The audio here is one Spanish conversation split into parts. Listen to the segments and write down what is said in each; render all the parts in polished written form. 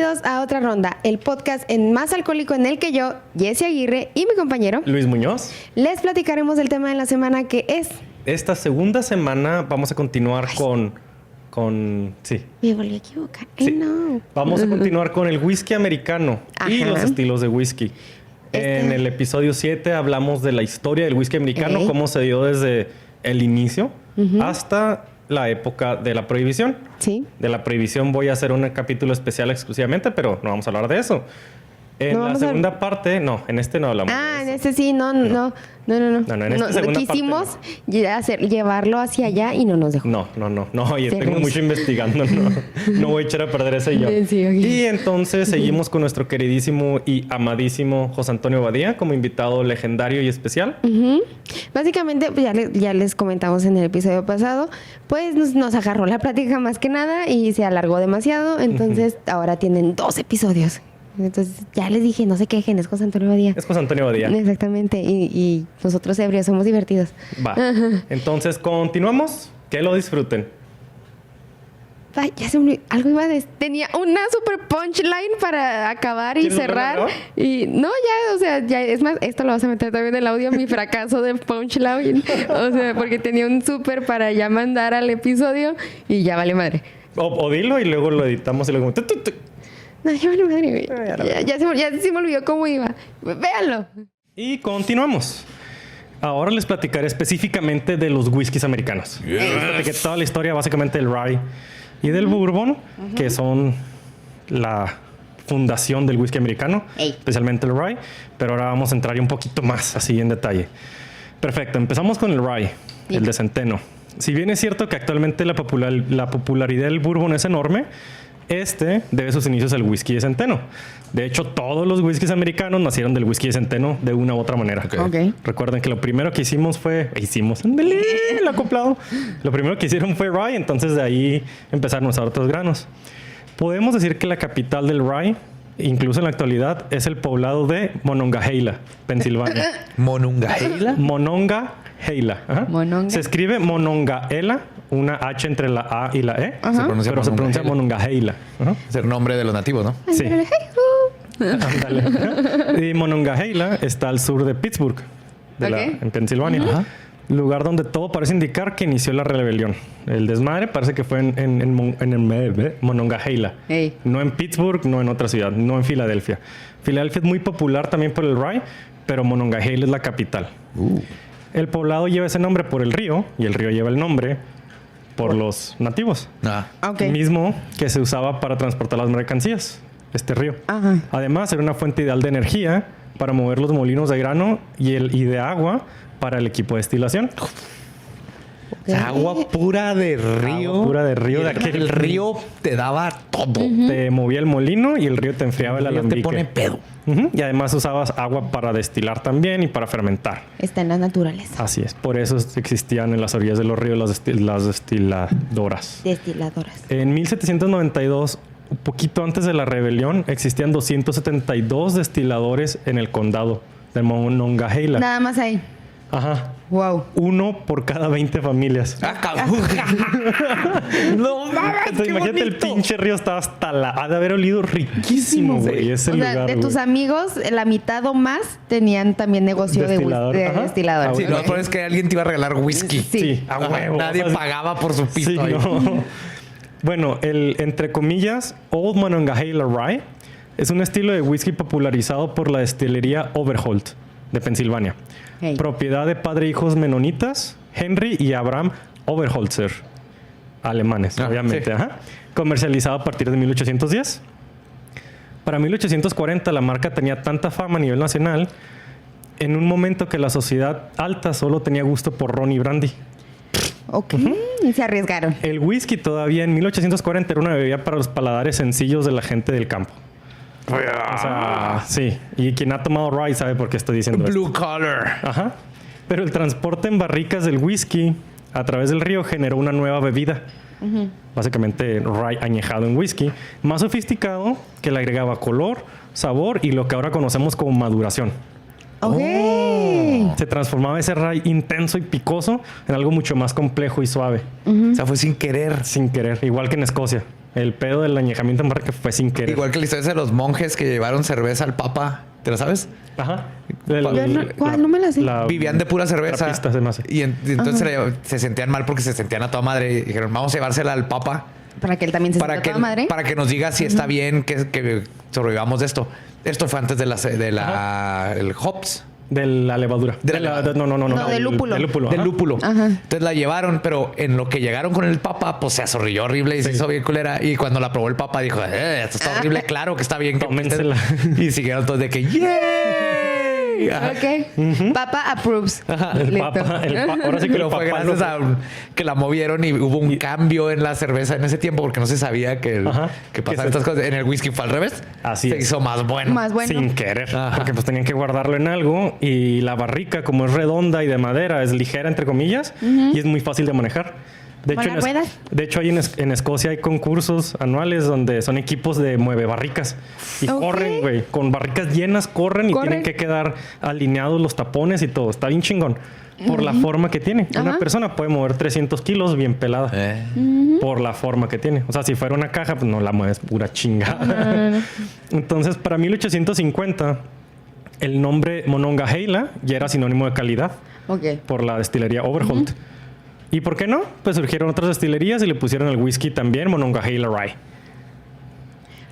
Bienvenidos a Otra Ronda, el podcast en más alcohólico en el que yo, Jessie Aguirre, y mi compañero Luis Muñoz. Les platicaremos del tema de la semana que es... Esta segunda semana vamos a continuar con... Sí. Me volví a equivocar. Sí. No. Vamos a continuar con el whisky americano y los estilos de whisky. En el episodio 7 hablamos de la historia del whisky americano, cómo se dio desde el inicio hasta la época de la prohibición. Sí. De la prohibición voy a hacer un capítulo especial exclusivamente, pero no vamos a hablar de eso. En la segunda parte, no, en este no hablamos. En este sí, no. En esta segunda quisimos parte, llevarlo hacia allá y no nos dejó. No, y tengo mucho investigando, no voy a echar a perder ese yo. Sí, okay. Y entonces seguimos con nuestro queridísimo y amadísimo José Antonio Badía como invitado legendario y especial. Básicamente, pues ya les comentamos en el episodio pasado, pues nos agarró la plática más que nada y se alargó demasiado, entonces ahora tienen 2 episodios. Entonces ya les dije, no se quejen, es José Antonio Badía. Es José Antonio Badía. Exactamente, y nosotros ebrios somos divertidos. Va, entonces continuamos, que lo disfruten. Ay, ya se me olvidó, algo iba a decir. Tenía una super punchline para acabar y cerrar. Y no, ya, o sea, ya es más, esto lo vas a meter también en el audio, mi fracaso de punchline. O sea, porque tenía un súper para ya mandar al episodio y ya vale madre. O dilo y luego lo editamos y luego... No, ya vale madre, güey. Ya se me olvidó cómo iba. Véanlo. Y continuamos. Ahora les platicaré específicamente de los whiskies americanos. Les platiqué toda la historia básicamente del rye y del bourbon, que son la fundación del whisky americano, especialmente el rye. Pero ahora vamos a entrar ya un poquito más así en detalle. Perfecto, empezamos con el rye, el de centeno. Si bien es cierto que actualmente la popularidad del bourbon es enorme, debe sus inicios al whisky de centeno. De hecho, todos los whiskies americanos nacieron del whisky de centeno de una u otra manera. Okay. Recuerden que lo primero que hicimos el acoplado. Lo primero que hicieron fue rye, entonces de ahí empezaron a usar otros granos. Podemos decir que la capital del rye, incluso en la actualidad, es el poblado de Monongahela, Pensilvania. ¿Monongahela? Monongahela. Se escribe Monongahela, una H entre la A y la E, pero se pronuncia Monongahela. Es el nombre de los nativos, ¿no? Sí. Ándale. Y Monongahela está al sur de Pittsburgh, en Pensilvania. Lugar donde todo parece indicar que inició la rebelión. El desmadre parece que fue en Monongahela. No en Pittsburgh, no en otra ciudad, no en Filadelfia. Filadelfia es muy popular también por el rye, pero Monongahela es la capital. El poblado lleva ese nombre por el río, y el río lleva el nombre por los nativos. Mismo que se usaba para transportar las mercancías, este río. Además, era una fuente ideal de energía para mover los molinos de grano y de agua para el equipo de destilación. Agua pura de río. Agua pura de río. El río te daba todo. Te movía el molino y el río te enfriaba el alambique. Te pone pedo. Y además usabas agua para destilar también y para fermentar. Está en la naturaleza. Así es. Por eso existían en las orillas de los ríos las destiladoras. En 1792, un poquito antes de la rebelión, existían 272 destiladores en el condado de Monongahela. Nada más ahí. Wow. Uno por cada 20 familias. No mames, imagínate, el pinche río estaba hasta ha de haber olido riquísimo, güey. Ese lugar, de tus amigos, la mitad o más tenían también negocio de destilador. Sí, lo peor es que alguien te iba a regalar whisky. Sí, a huevo. Nadie pagaba por su pisto. Sí, no. Bueno, el, entre comillas, Old Monongahela Rye es un estilo de whisky popularizado por la destilería Overholt de Pensilvania. Propiedad de padre e hijos menonitas, Henry y Abraham Overholzer, alemanes, obviamente. Comercializado a partir de 1810. Para 1840 la marca tenía tanta fama a nivel nacional en un momento que la sociedad alta solo tenía gusto por ron y brandy. Y se arriesgaron. El whisky todavía en 1840 era una bebida para los paladares sencillos de la gente del campo. O sea, sí. Y quien ha tomado rye sabe por qué estoy diciendo esto. Blue collar. Pero el transporte en barricas del whisky a través del río generó una nueva bebida. Básicamente rye añejado en whisky. Más sofisticado, que le agregaba color, sabor y lo que ahora conocemos como maduración. Se transformaba ese rye intenso y picoso en algo mucho más complejo y suave. O sea, fue sin querer. Sin querer. Igual que en Escocia. El pedo del añejamiento en barrica que fue sin querer. Igual que la historia de los monjes que llevaron cerveza al Papa. ¿Te la sabes? Ajá. ¿Cuál? No me la sé. Vivían de pura cerveza. Trapista, se me hace. Y entonces se sentían mal porque se sentían a toda madre. Y dijeron, vamos a llevársela al Papa. Para que él también se sienta a toda madre. Para que nos diga si está bien que sobrevivamos de esto. Esto fue antes el hops. De la levadura. No, del lúpulo. Del lúpulo. Ajá. Entonces la llevaron, pero en lo que llegaron con el Papa, pues se azorrilló horrible y se hizo bien culera. Y cuando la probó el Papa, dijo, esto está horrible, claro que está bien. Tómensela. Y siguieron todos de que, ¡yay! Ok. Papa approves. El Papa. Ahora sí que Pero fue gracias a que la movieron y hubo un cambio en la cerveza en ese tiempo porque no se sabía que pasaban estas cosas. En el whisky fue al revés. Así se hizo más bueno. Más bueno. Sin querer. Porque pues tenían que guardarlo en algo y la barrica, como es redonda y de madera, es ligera, entre comillas, y es muy fácil de manejar. De hecho, ahí en Escocia hay concursos anuales donde son equipos de mueve barricas y corren, güey. Con barricas llenas corren y tienen que quedar alineados los tapones y todo. Está bien chingón. Por la forma que tiene. Una persona puede mover 300 kilos bien pelada. Por la forma que tiene. O sea, si fuera una caja, pues no la mueves pura chingada. Entonces, para 1850, el nombre Monongahela ya era sinónimo de calidad. Por la destilería Overholt. ¿Y por qué no? Pues surgieron otras destilerías y le pusieron el whisky también Monongahela Rye.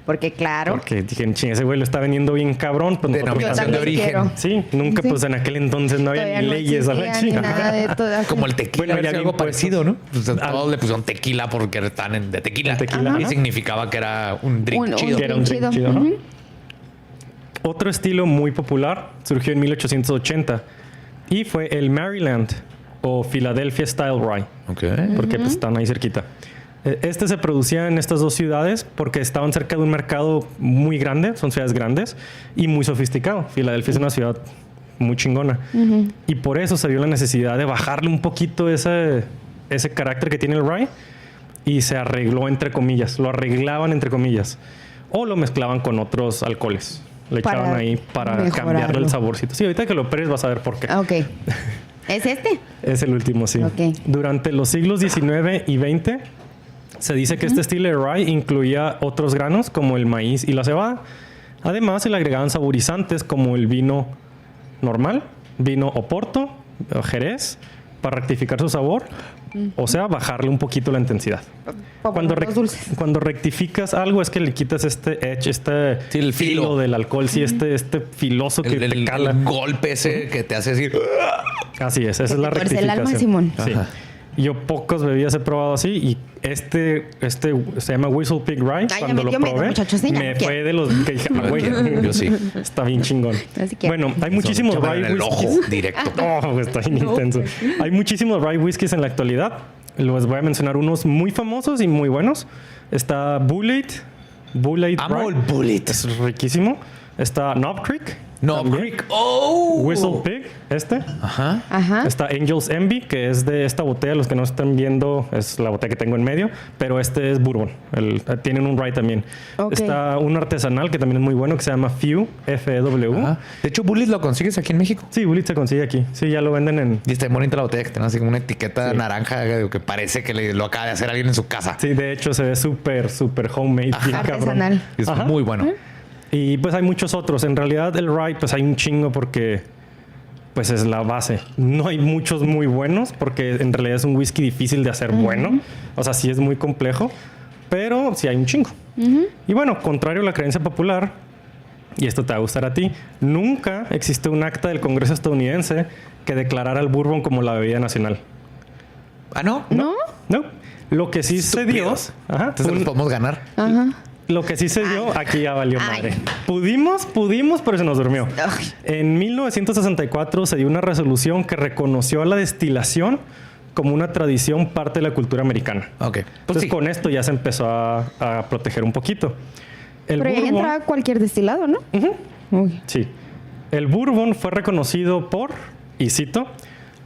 Porque claro. Porque dijeron, ching, ese güey lo está vendiendo bien cabrón. Pues denominación de origen. Quiero. Sí, nunca, pues en aquel entonces no había ni leyes a la chingada. Como el tequila, Bueno, había algo parecido, ¿no? Pues todos le pusieron tequila porque están de tequila. Y significaba que era un drink chido. Que era un drink chido. Otro estilo muy popular surgió en 1880 y fue el Maryland o Philadelphia Style Rye. Porque pues, están ahí cerquita. Este se producía en estas dos ciudades porque estaban cerca de un mercado muy grande, son ciudades grandes y muy sofisticado. Filadelfia es una ciudad muy chingona. Y por eso se vio la necesidad de bajarle un poquito ese carácter que tiene el rye y se arregló entre comillas. Lo arreglaban entre comillas. O lo mezclaban con otros alcoholes. Le echaban ahí para cambiarle el saborcito. Sí, ahorita que lo pruebes vas a ver por qué. Ok. ¿Es este? Es el último, sí. Durante los siglos XIX y XX se dice que este estilo de rye incluía otros granos como el maíz y la cebada. Además, se le agregaban saborizantes como el vino normal, vino Oporto, o Jerez, para rectificar su sabor. O sea, bajarle un poquito la intensidad. Cuando rectificas algo es que le quitas este edge, el filo del alcohol, sí, este filoso que te cala. El golpe ese que te hace decir... Así es, esa es la rectificación. El alma, Simón. Sí. Yo pocos bebidas he probado así y este se llama Whistle Pig Rye. Cuando lo probé, me fue de los que dije, güey, yo sí. Está bien chingón. Bueno, hay muchísimos rye whiskies. El ojo directo. Oh, está bien intenso. Hay muchísimos rye whiskies en la actualidad. Les voy a mencionar unos muy famosos y muy buenos. Está Bullet Amo el Bullet. Es riquísimo. Está Knob Creek. Knob Creek. Oh. Whistle Pig, Está Angel's Envy, que es de esta botella. Los que no están viendo, es la botella que tengo en medio. Pero este es bourbon. Tienen un rye también. Está un artesanal que también es muy bueno, que se llama Few, F-E-W. De hecho, Bullet lo consigues aquí en México. Sí, Bullet se consigue aquí. Sí, ya lo venden en... Y está bonita la botella, que tiene así como una etiqueta naranja que parece que lo acaba de hacer alguien en su casa. Sí, de hecho se ve súper homemade. Artesanal. Es muy bueno. Y pues hay muchos otros. En realidad el rye pues hay un chingo porque pues es la base. No hay muchos muy buenos porque en realidad es un whisky difícil de hacer bueno. O sea, sí es muy complejo, pero sí hay un chingo. Y bueno, contrario a la creencia popular, y esto te va a gustar a ti, nunca existió un acta del Congreso estadounidense que declarara el bourbon como la bebida nacional. ¿Ah, no? No. Lo que sí se dio... Entonces los podemos ganar. Lo que sí se dio, aquí ya valió madre. Pudimos, pero se nos durmió. En 1964 se dio una resolución que reconoció a la destilación como una tradición parte de la cultura americana. Entonces con esto ya se empezó a proteger un poquito. Pero ahí entra cualquier destilado, ¿no? Sí. El bourbon fue reconocido por, y cito,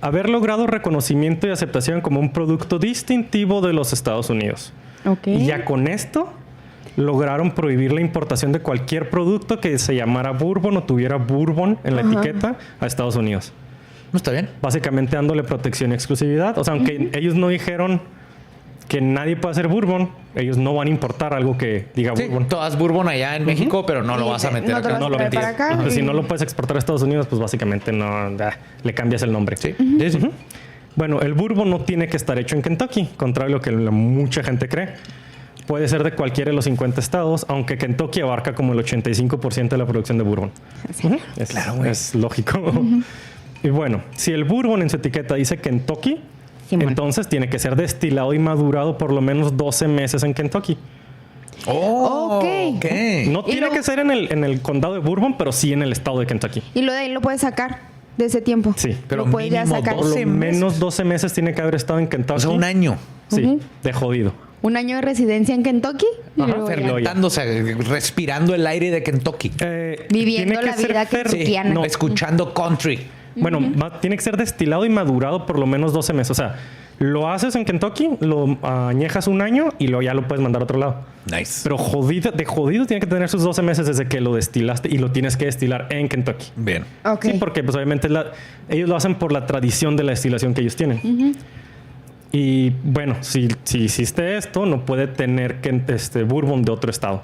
haber logrado reconocimiento y aceptación como un producto distintivo de los Estados Unidos. Y ya con esto lograron prohibir la importación de cualquier producto que se llamara bourbon o tuviera bourbon en la etiqueta a Estados Unidos. No está bien. Básicamente dándole protección y exclusividad. O sea, aunque ellos no dijeron que nadie puede hacer bourbon, ellos no van a importar algo que diga Sí, bourbon. tú haz bourbon allá en México, pero no lo vas a meter no te acá. vas a No lo traer metes. para acá. Si no lo puedes exportar a Estados Unidos, pues básicamente no le cambias el nombre. Sí. Sí, sí. Bueno, el bourbon no tiene que estar hecho en Kentucky, contrario a lo que mucha gente cree. Puede ser de cualquiera de los 50 estados, aunque Kentucky abarca como el 85% de la producción de bourbon. Es lógico. Y bueno, si el bourbon en su etiqueta dice Kentucky, entonces tiene que ser destilado y madurado por lo menos 12 meses en Kentucky. Oh, Ok. No tiene que ser en el condado de Bourbon, pero sí en el estado de Kentucky. Y lo de ahí lo puedes sacar de ese tiempo. Sí, pero lo puedes ya mínimo sacar. Por lo 12 meses. menos 12 meses tiene que haber estado en Kentucky. O sea, un año. Sí, de jodido. Un año de residencia en Kentucky. Y Ajá, luego ya. Fermentándose, respirando el aire de Kentucky. Viviendo tiene que la ser vida kentuckiana. No, Escuchando country. bueno, tiene que ser destilado y madurado por lo menos 12 meses. O sea, lo haces en Kentucky, lo añejas un año y luego ya lo puedes mandar a otro lado. Nice. Pero de jodido tiene que tener sus 12 meses desde que lo destilaste y lo tienes que destilar en Kentucky. Bien. Ok. Sí, porque pues obviamente ellos lo hacen por la tradición de la destilación que ellos tienen. Y bueno, si hiciste esto, no puede tener bourbon de otro estado.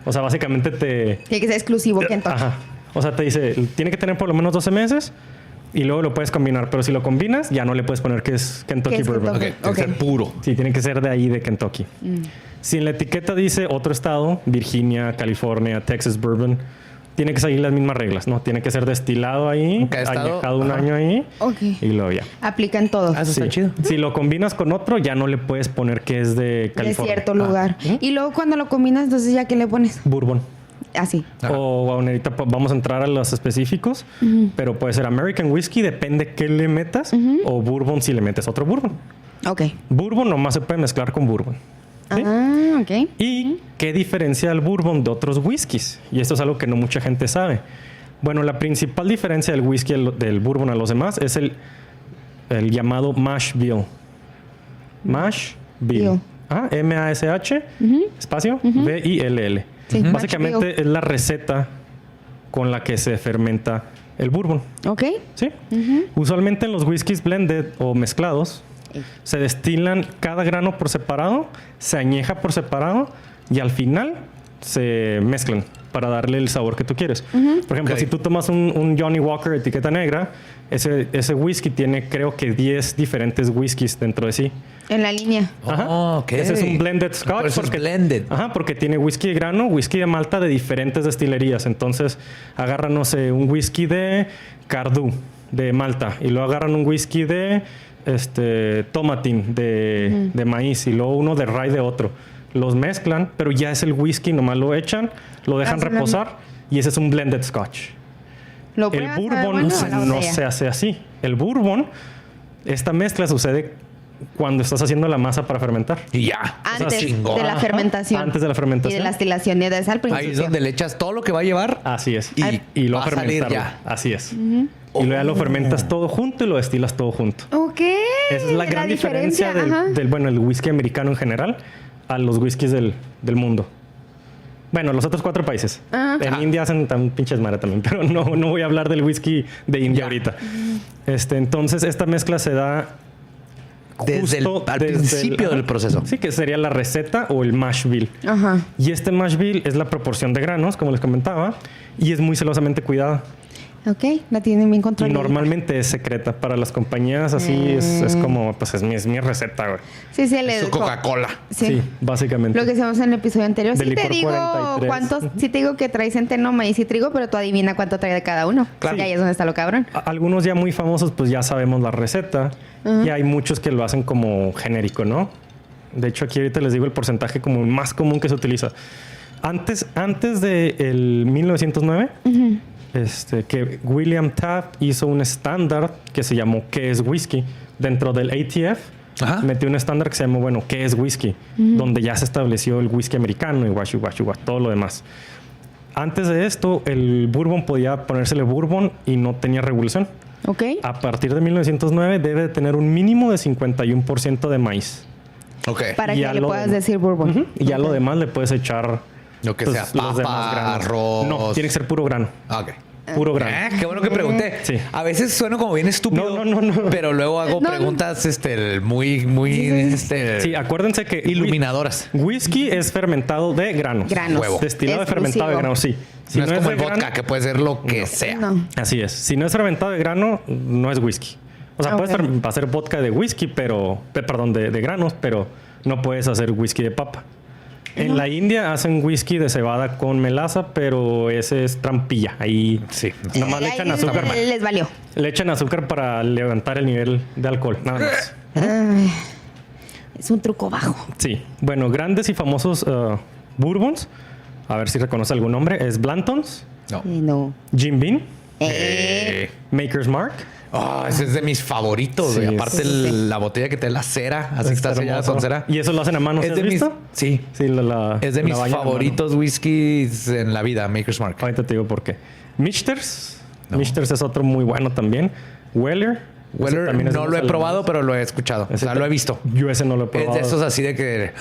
O sea, básicamente Tiene que ser exclusivo Kentucky. Ajá. O sea, te dice, tiene que tener por lo menos 12 meses y luego lo puedes combinar. Pero si lo combinas, ya no le puedes poner que es Kentucky Que es Bourbon. Ok, Kentucky. tiene que ser puro. Sí, tiene que ser de ahí, de Kentucky. Si en la etiqueta dice otro estado, Virginia, California, Texas Bourbon, tiene que seguir las mismas reglas, ¿no? Tiene que ser destilado ahí, Cada estado, añejado un año ahí Ok. y luego ya. Aplica en todo. Ah, eso Sí. está chido. Si lo combinas con otro, ya no le puedes poner que es de De California. cierto lugar. Y luego cuando lo combinas, entonces ya que le pones Bourbon. así. Ajá. O ahorita vamos a entrar a los específicos, pero puede ser American Whiskey, depende qué le metas, o Bourbon si le metes otro Bourbon. Ok. Bourbon nomás se puede mezclar con Bourbon. ¿Sí? Ah, ok. ¿Y qué diferencia el Bourbon de otros whiskies? Y esto es algo que no mucha gente sabe. Bueno, la principal diferencia del whisky del Bourbon a los demás es el llamado mash bill. Mash bill. Bill. M-A-S-H, espacio, B-I-L-L. Sí, Básicamente mash bill. es la receta con la que se fermenta el Bourbon. Ok. ¿Sí? Usualmente en los whiskies blended o mezclados se destilan cada grano por separado, se añeja por separado y al final se mezclan para darle el sabor que tú quieres. Por ejemplo, Ok. si tú tomas un Johnny Walker etiqueta negra, ese whisky tiene creo que 10 diferentes whiskies dentro de sí. En la línea. Ajá. Oh, ok. Ese es un blended scotch. Por eso es blended. Ajá, porque tiene whisky de grano, whisky de malta de diferentes destilerías. Entonces, agarran, no sé, un whisky de Cardú, de malta. Y luego agarran un whisky de tomatín, de maíz. Y luego uno de rye de otro. Los mezclan, pero ya es el whisky, nomás lo echan, lo dejan Hacen reposar. Y ese es un blended scotch. Lo El pruebas, bourbon ¿sabe bueno? A la no botella. se hace así. El bourbon, esta mezcla sucede cuando estás haciendo la masa para fermentar. Y ya. Antes Chingón. de la fermentación. Antes de la Y fermentación. de la destilación. Y desde al principio. Ahí es donde le echas todo lo que va a llevar. Así es. Y Y lo va a salir fermentarlo. ya. Así es. Y luego ya lo fermentas todo junto y lo destilas todo junto. Ok. Esa es la gran diferencia ajá. del whisky americano en general a los whiskies del mundo. Bueno, los otros 4 países. Ajá. En India hacen tan pinches madre también, pero no voy a hablar del whisky de India ahorita. Entonces, esta mezcla se da Desde al principio del proceso. Sí, que sería la receta o el mash bill. Ajá. Y este mash bill es la proporción de granos, como les comentaba, y es muy celosamente cuidada. Ok. La tienen bien Y controlada. normalmente es secreta. Para las compañías así es como, pues es mi receta, güey. Sí, sí, Es su Coca-Cola. Sí. básicamente. Lo que hicimos en el episodio anterior. De Sí te licor digo 43. cuántos, sí te digo que trae centeno, maíz y trigo, pero tú adivina cuánto trae de cada uno. Claro. Y ahí es donde está lo cabrón. Algunos ya muy famosos, pues ya sabemos la receta. Y hay muchos que lo hacen como genérico, ¿no? De hecho, aquí ahorita les digo el porcentaje como el más común que se utiliza. Antes del 1909, que William Taft hizo un estándar que se llamó ¿Qué es whisky? Dentro del ATF, Ajá. metió un estándar que se llamó, bueno, ¿qué es whisky? Donde ya se estableció el whisky americano y todo lo demás. Antes de esto, el bourbon podía ponérsele bourbon y no tenía regulación. Ok. A partir de 1909 debe de tener un mínimo de 51% de maíz. Ok. Para Y que ya le lo puedas demás. decir bourbon. Ujú. Y ya Ok. lo demás le puedes echar Lo que pues, sea, los demás papa, granos. arroz. No, tiene que ser puro grano. Ah, ok. puro grano. Qué bueno que pregunté. Sí. A veces sueno como bien estúpido. No. Pero luego hago preguntas muy Sí, acuérdense que iluminadoras. Whisky es fermentado de granos. Huevo. Destilado de fermentado de grano, sí. Si no es como de el vodka, grano, que puede ser lo que sea. No. así es. Si no es fermentado de grano, no es whisky. O sea, puedes hacer vodka de whisky, pero... Perdón, de granos, pero no puedes hacer whisky de papa. En la India hacen whisky de cebada con melaza, pero ese es trampilla. Ahí Sí. nomás le echan azúcar. Les valió. Le echan azúcar para levantar el nivel de alcohol, nada más. Ay, es un truco bajo. Sí. Bueno, grandes y famosos bourbons. A ver si reconoce algún nombre. Es Blanton's, No. No. Jim Beam, Eh, Maker's Mark. ese es de mis favoritos. Sí, güey. Aparte sí. la botella que te da la cera, así que está sellada hermoso. con cera. Y eso lo hacen a mano, ¿sí Es has de mis, visto? sí, Sí, es de la mis bañan a mano. favoritos whiskies en la vida, Maker's Mark. Ahorita te digo por qué. Michters. Michters es otro muy bueno también. Weller. Ese Weller también es de no los lo he alemanes. probado, pero lo he escuchado. O Ese sea, lo he visto. Yo ese no lo he Es probado. de esos así de que...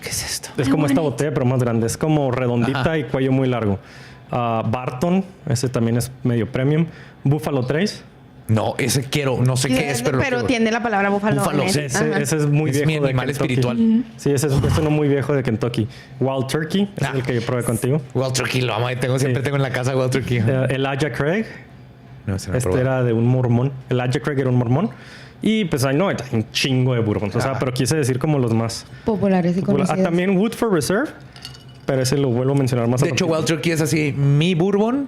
¿Qué es esto? Es como esta botella, pero más grande. Es como redondita Ajá. y cuello muy largo. Barton. Ese también es medio premium. Buffalo Trace. No, ese quiero. No sé qué es, pero... lo quiero. tiene la palabra búfalo. Búfalo, en sí, él. Ese, Ajá. ese es muy Es viejo. mi de animal Kentucky. espiritual. Sí, ese es uno muy viejo de Kentucky. Wild Turkey. Es el que yo probé contigo. Wild Turkey lo amo. Siempre tengo en la casa Wild Turkey. Elijah Craig. No, ese no he Este probado. era de un mormón. Elijah Craig era un mormón. Y pues hay un chingo de bourbons. O sea, pero quise decir como los más Populares y conocidos. también Woodford Reserve. Pero ese lo vuelvo a mencionar más De hecho, Wild Turkey es así mi bourbon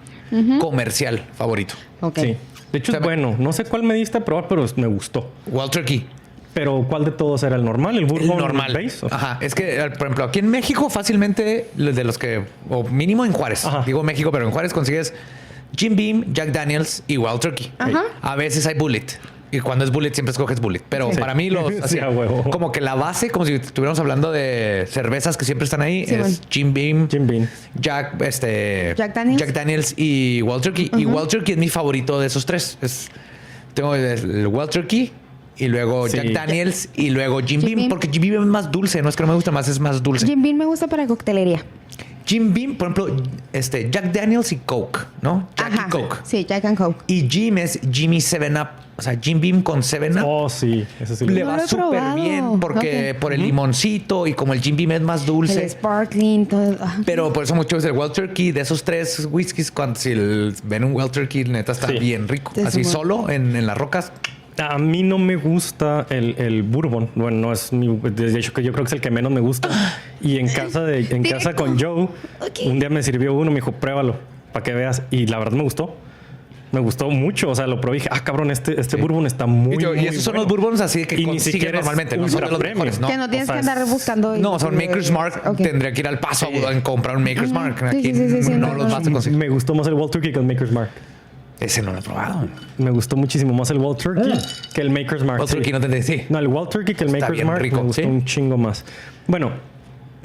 comercial favorito. Ok. Sí. De hecho, es bueno. No sé cuál me diste a probar, pero me gustó. Wild Turkey. Pero ¿cuál de todos era el normal? ¿El El bourbon normal. base? Ajá. Es que, por ejemplo, aquí en México fácilmente, de los que, o mínimo en Juárez, Ajá. digo México, pero en Juárez consigues Jim Beam, Jack Daniels y Wild Turkey. Ajá. A veces hay Bullet. Y cuando es Bullet siempre escoges Bullet. Pero Sí. para mí los... Sí, así, a huevo. como que la base, como si estuviéramos hablando de cervezas que siempre están ahí, Sí, es bueno. Jim Beam, Jim Beam. Jack Daniels. Jack Daniels y Wild Turkey. Y Wild Turkey es mi favorito de esos tres. Tengo el Wild Turkey y luego Sí. Jack Daniels y luego Jim Jim Beam, Beam. porque Jim Beam es más dulce. No es que no me guste más, es más dulce. Jim Beam me gusta para coctelería. Jim Beam, por ejemplo, Jack Daniels y Coke, ¿no? Jack y Coke. Sí, Jack and Coke. Y Jim es Jimmy 7-Up. O sea, Jim Beam con 7-Up. Oh, sí. Ese sí. Le No va lo he súper probado. bien porque por el limoncito y como el Jim Beam es más dulce. El sparkling, todo. Pero por eso mucho es el Wild Turkey. De esos tres whiskies, cuando si ven un Wild Turkey, neta está Sí. bien rico. Es Así muy- solo en las rocas. A mí no me gusta el bourbon. Bueno, no es mi... De hecho, que yo creo que es el que menos me gusta. Y en casa con Joe, un día me sirvió uno, me dijo, pruébalo, para que veas. Y la verdad me gustó. Me gustó mucho. O sea, lo probé y dije, cabrón, este bourbon está muy, y muy esos son bueno. los bourbons así que Y ni consigues siquiera es normalmente. No son de ultra los premium. mejores, ¿no? Que no tienes o sea, que andar buscando. No, son Maker's Mark. Ok. Tendría que ir al paso a comprar un Maker's Mark. Sí, Aquí sí, no no, los no. vas a conseguir. Me gustó más el Wild Turkey que el Maker's Mark. Ese no lo he probado. Me gustó muchísimo más el Wild Turkey que el Maker's Mark. Otro sí. que no te sí. No, el Wild Turkey que el Está Maker's bien Mark rico, me gustó sí. un chingo más. Bueno,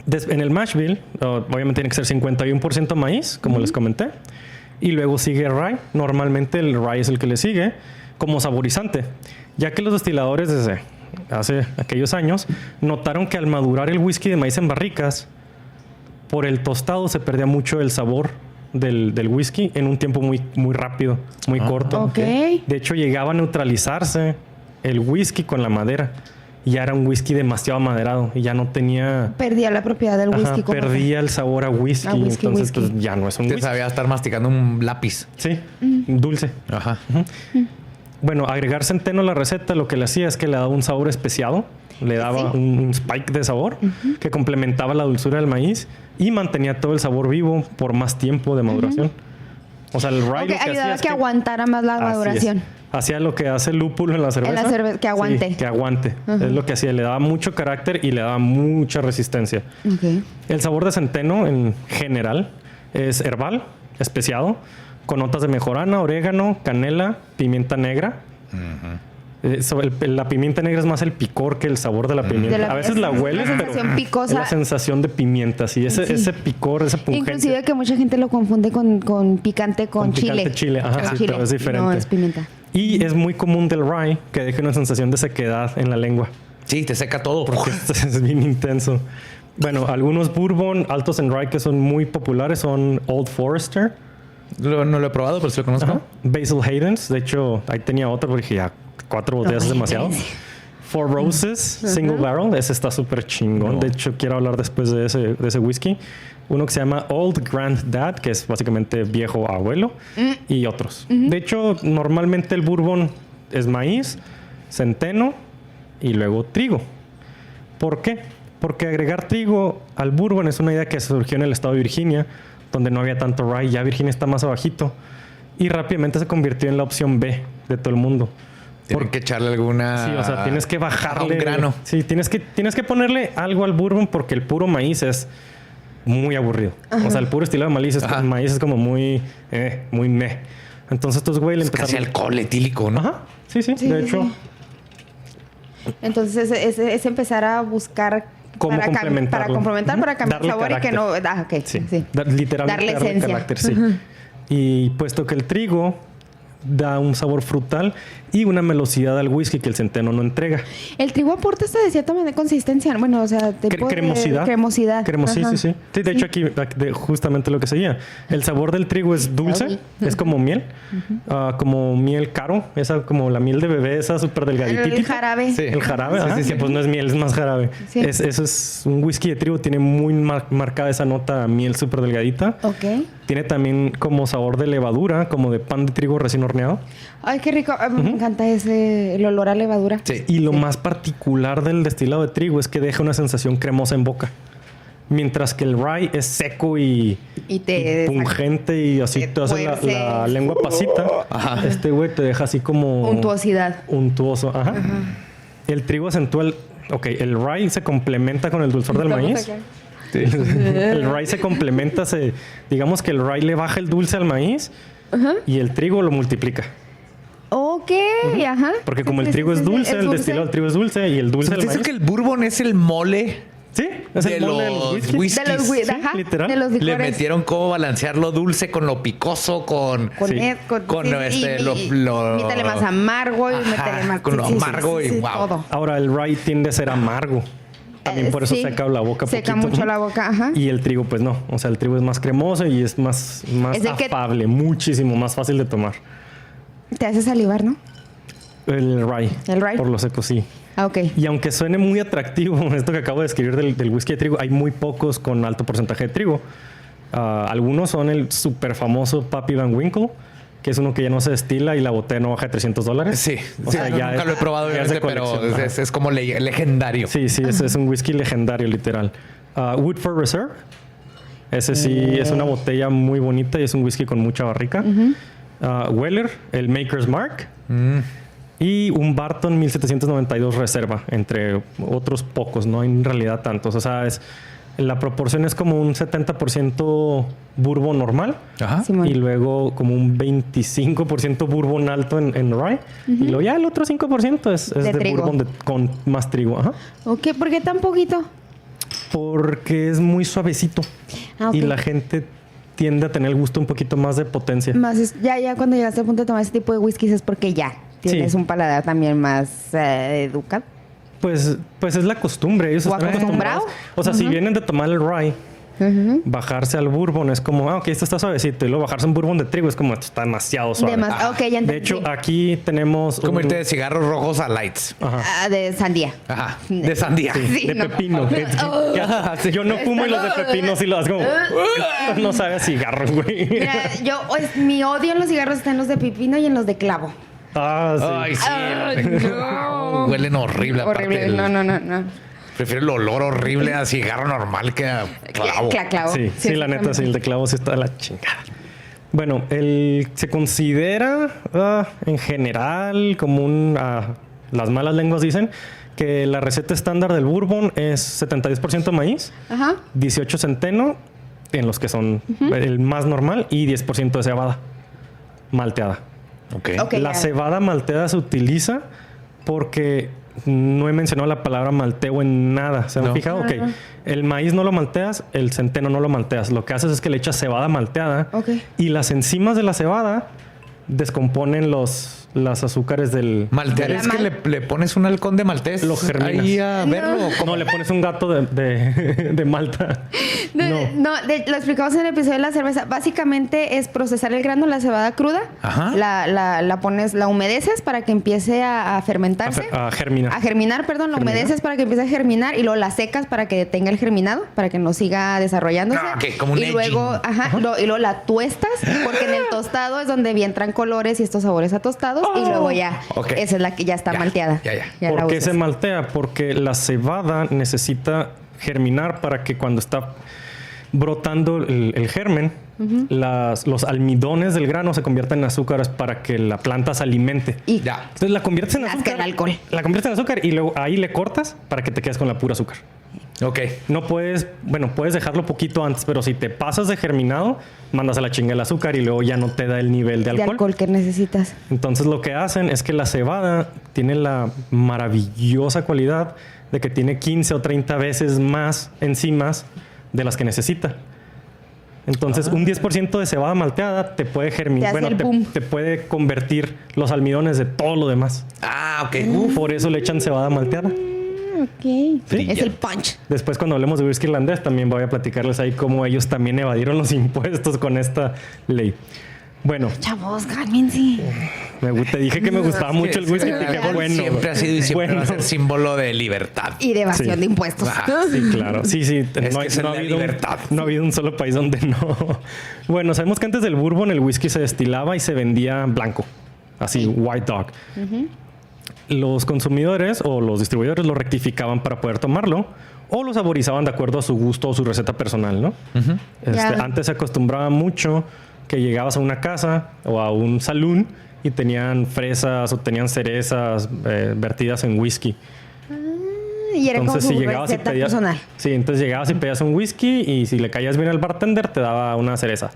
en el mash bill, obviamente tiene que ser 51% maíz, como les comenté. Y luego sigue rye. Normalmente el rye es el que le sigue como saborizante. Ya que los destiladores desde hace aquellos años notaron que al madurar el whisky de maíz en barricas, por el tostado se perdía mucho el sabor del whisky en un tiempo muy, muy rápido, muy corto. Ok. De hecho, llegaba a neutralizarse el whisky con la madera. Y ya era un whisky demasiado amaderado. Y ya no tenía... Perdía la propiedad del whisky. como perdía el sabor a whisky. A whisky, entonces, whisky. pues ya no es un Te whisky. sabía estar masticando un lápiz. Sí, dulce. Ajá. Bueno, agregar centeno a la receta lo que le hacía es que le daba un sabor especiado. Le daba un spike de sabor que complementaba la dulzura del maíz y mantenía todo el sabor vivo por más tiempo de maduración. O sea, el rye Ok, lo que hacía ayudaba a es que aguantara más la Así maduración. es. Hacía lo que hace el lúpulo en la cerveza. que aguante. Sí, que aguante. Es lo que hacía. Le daba mucho carácter y le daba mucha resistencia. Ok. El sabor de centeno en general es herbal, especiado, con notas de mejorana, orégano, canela, pimienta negra. La pimienta negra es más el picor que el sabor de la pimienta. A veces la hueles, la pero sensación picosa. es la sensación de pimienta. Sí, ese picor, ese pungente. Inclusive que mucha gente lo confunde con picante con chile. Picante chile. Ajá, Con sí, pero es diferente. No, es pimienta. Y es muy común del rye que deje una sensación de sequedad en la lengua. Sí, te seca todo. Porque es bien intenso. Bueno, algunos bourbon altos en rye que son muy populares son Old Forester, No lo he probado, pero sí lo conozco. Ajá. Basil Hayden's. De hecho, ahí tenía otro porque dije, ya 4 botellas es demasiado. Four Roses, Single Barrel. Ese está súper chingón. De hecho, quiero hablar después de ese whisky. Uno que se llama Old Granddad, que es básicamente viejo abuelo. Y otros. De hecho, normalmente el bourbon es maíz, centeno y luego trigo. ¿Por qué? Porque agregar trigo al bourbon es una idea que surgió en el estado de Virginia, donde no había tanto rye. Ya Virginia está más abajito. Y rápidamente se convirtió en la opción B de todo el mundo. Tienen que echarle alguna... Sí, o sea, tienes que bajarle... un grano. Sí, tienes que ponerle algo al bourbon porque el puro maíz es muy aburrido. Ajá. O sea, el puro estilo de maíz es como muy meh. Entonces estos güey le empezaron... Casi alcohol etílico, ¿no? Ajá. Sí. De hecho... Entonces es empezar a buscar... ¿Cómo para complementar, para cambiar el sabor carácter. Y que no... ok. Sí. Darle Literalmente esencia. Carácter, sí. Y puesto que el trigo da un sabor frutal y una melosidad al whisky que el centeno no entrega. El trigo aporta hasta de cierta manera consistencia. Bueno, o sea, cremosidad. Cremosidad. Sí. De hecho, aquí justamente lo que seguía. El sabor del trigo es dulce, es como miel, como miel caro, esa como la miel de bebé, esa súper delgaditita. El jarabe. Sí. El jarabe, sí. Pues no es miel, es más jarabe. Sí. Eso es un whisky de trigo, tiene muy marcada esa nota miel súper delgadita. Ok. Tiene también como sabor de levadura, como de pan de trigo recién horneado. Ay, qué rico. Me encanta el olor a levadura. Sí. Y lo más particular del destilado de trigo es que deja una sensación cremosa en boca. Mientras que el rye es seco y pungente y así te hace la lengua pasita. Ajá. Este güey te deja así como... Untuoso. Ajá. El trigo acentúa el rye se complementa con el dulzor del maíz. El rye se complementa, digamos que el rye le baja el dulce al maíz y el trigo lo multiplica. Ok, ajá. Porque como el trigo es dulce, el destilado del trigo es dulce y el dulce del maíz. que el bourbon es el mole. Sí, es el mole de los whiskies. De los whiskies, sí, literal. De los licores. Le metieron cómo balancear lo dulce con lo picoso, métele más amargo y métele más... Con lo amargo y wow. Todo. Ahora el rye tiende a ser amargo. También por eso seca la boca seca poquito. Mucho la boca, ajá. Y el trigo, pues no. O sea, el trigo es más cremoso y es más afable, muchísimo más fácil de tomar. Te hace salivar, ¿no? El rye. Por lo seco, sí. Ah, ok. Y aunque suene muy atractivo esto que acabo de describir del whisky de trigo, hay muy pocos con alto porcentaje de trigo. Algunos son el súper famoso Pappy Van Winkle, que es uno que ya no se destila y la botella no baja de $300. Sí. O sea, ya nunca lo he probado, pero es como legendario. Sí, es un whisky legendario, literal. Woodford Reserve. Ese sí es una botella muy bonita y es un whisky con mucha barrica. Weller, el Maker's Mark. Y un Barton 1792 Reserva, entre otros pocos. No hay en realidad tantos. O sea, la proporción es como un 70% bourbon normal. Ajá. Y luego como un 25% bourbon alto en rye. Y luego ya el otro 5% es de bourbon con más trigo. Ajá. Ok, ¿por qué tan poquito? Porque es muy suavecito. Y la gente tiende a tener el gusto un poquito más de potencia. Ya cuando llegaste al punto de tomar ese tipo de whiskies es porque ya tienes un paladar también más educado. Pues es la costumbre. Ellos están acostumbrados. O sea, si vienen de tomar el rye, bajarse al bourbon es como, ok, esto está suavecito. Y luego bajarse un bourbon de trigo es como, esto está demasiado suave. Okay, ya de hecho, aquí tenemos... Como irte de cigarros rojos a lights. De sandía. Ajá. De sandía. Sí, de pepino. Yo no fumo y los de pepino sí lo hago como... no sabe a cigarros, güey. Mira, mi odio en los cigarros está en los de pepino y en los de clavo. Sí. Ay, sí. No. Huelen horrible. Horrible. No. Prefiero el olor horrible a cigarro normal que a clavo. Clavo. Sí, la neta, sí, el de clavo sí está de la chingada. Bueno, se considera en general como las malas lenguas dicen que la receta estándar del bourbon es 72% maíz, 18% centeno, en los que son el más normal, y 10% de cebada malteada. Okay, la cebada malteada se utiliza porque no he mencionado la palabra malteo en nada. ¿Se han fijado? Ok. El maíz no lo malteas, el centeno no lo malteas. Lo que haces es que le echas cebada malteada y las enzimas de la cebada descomponen los las azúcares del... Maltés. ¿Es que le pones un halcón de maltés lo germinas. ahí a verlo? No, le pones un gato de Malta. Lo explicamos en el episodio de la cerveza. Básicamente es procesar el grano, la cebada cruda. Ajá. La pones, la humedeces para que empiece a fermentarse. A germinar. A germinar, perdón. La humedeces para que empiece a germinar y luego la secas para que tenga el germinado, para que no siga desarrollándose. Ok, como un y luego, aging. y luego la tuestas, porque en el tostado es donde entran colores y estos sabores atostados. Y luego ya, esa es la que ya está malteada. Ya. ¿Por qué se maltea? Porque la cebada necesita germinar para que cuando está brotando el germen, los almidones del grano se conviertan en azúcares para que la planta se alimente. Y Ya. Entonces la conviertes en azúcar. el alcohol. La conviertes en azúcar y luego ahí le cortas para que te quedes con la pura azúcar. Ok. No puedes, puedes dejarlo poquito antes, pero si te pasas de germinado, mandas a la chinga el azúcar y luego ya no te da el nivel de alcohol. que necesitas. Entonces lo que hacen es que la cebada tiene la maravillosa cualidad de que tiene 15 o 30 veces más enzimas de las que necesita. Entonces, un 10% de cebada malteada te puede germinar, te puede convertir los almidones de todo lo demás. Ah, ok. Por eso le echan cebada malteada. Ok. ¿Sí? Es el punch. Después, cuando hablemos de whisky irlandés, también voy a platicarles ahí cómo ellos también evadieron los impuestos con esta ley. Bueno. Chavos, cálmense. Te dije que me gustaba mucho el whisky. El Qué alcohol bueno. siempre ha sido y siempre va a ser símbolo de libertad. Y de evasión de impuestos. Sí, claro. Sí. No ha habido un solo país donde no. Bueno, sabemos que antes del bourbon el whisky se destilaba y se vendía blanco. Así, white dog. Los consumidores o los distribuidores lo rectificaban para poder tomarlo o lo saborizaban de acuerdo a su gusto o su receta personal, ¿no? Antes se acostumbraba mucho que llegabas a una casa o a un salón y tenían fresas o tenían cerezas vertidas en whisky. Y era entonces, como su receta personal. Sí, entonces llegabas y pedías un whisky y si le caías bien al bartender te daba una cereza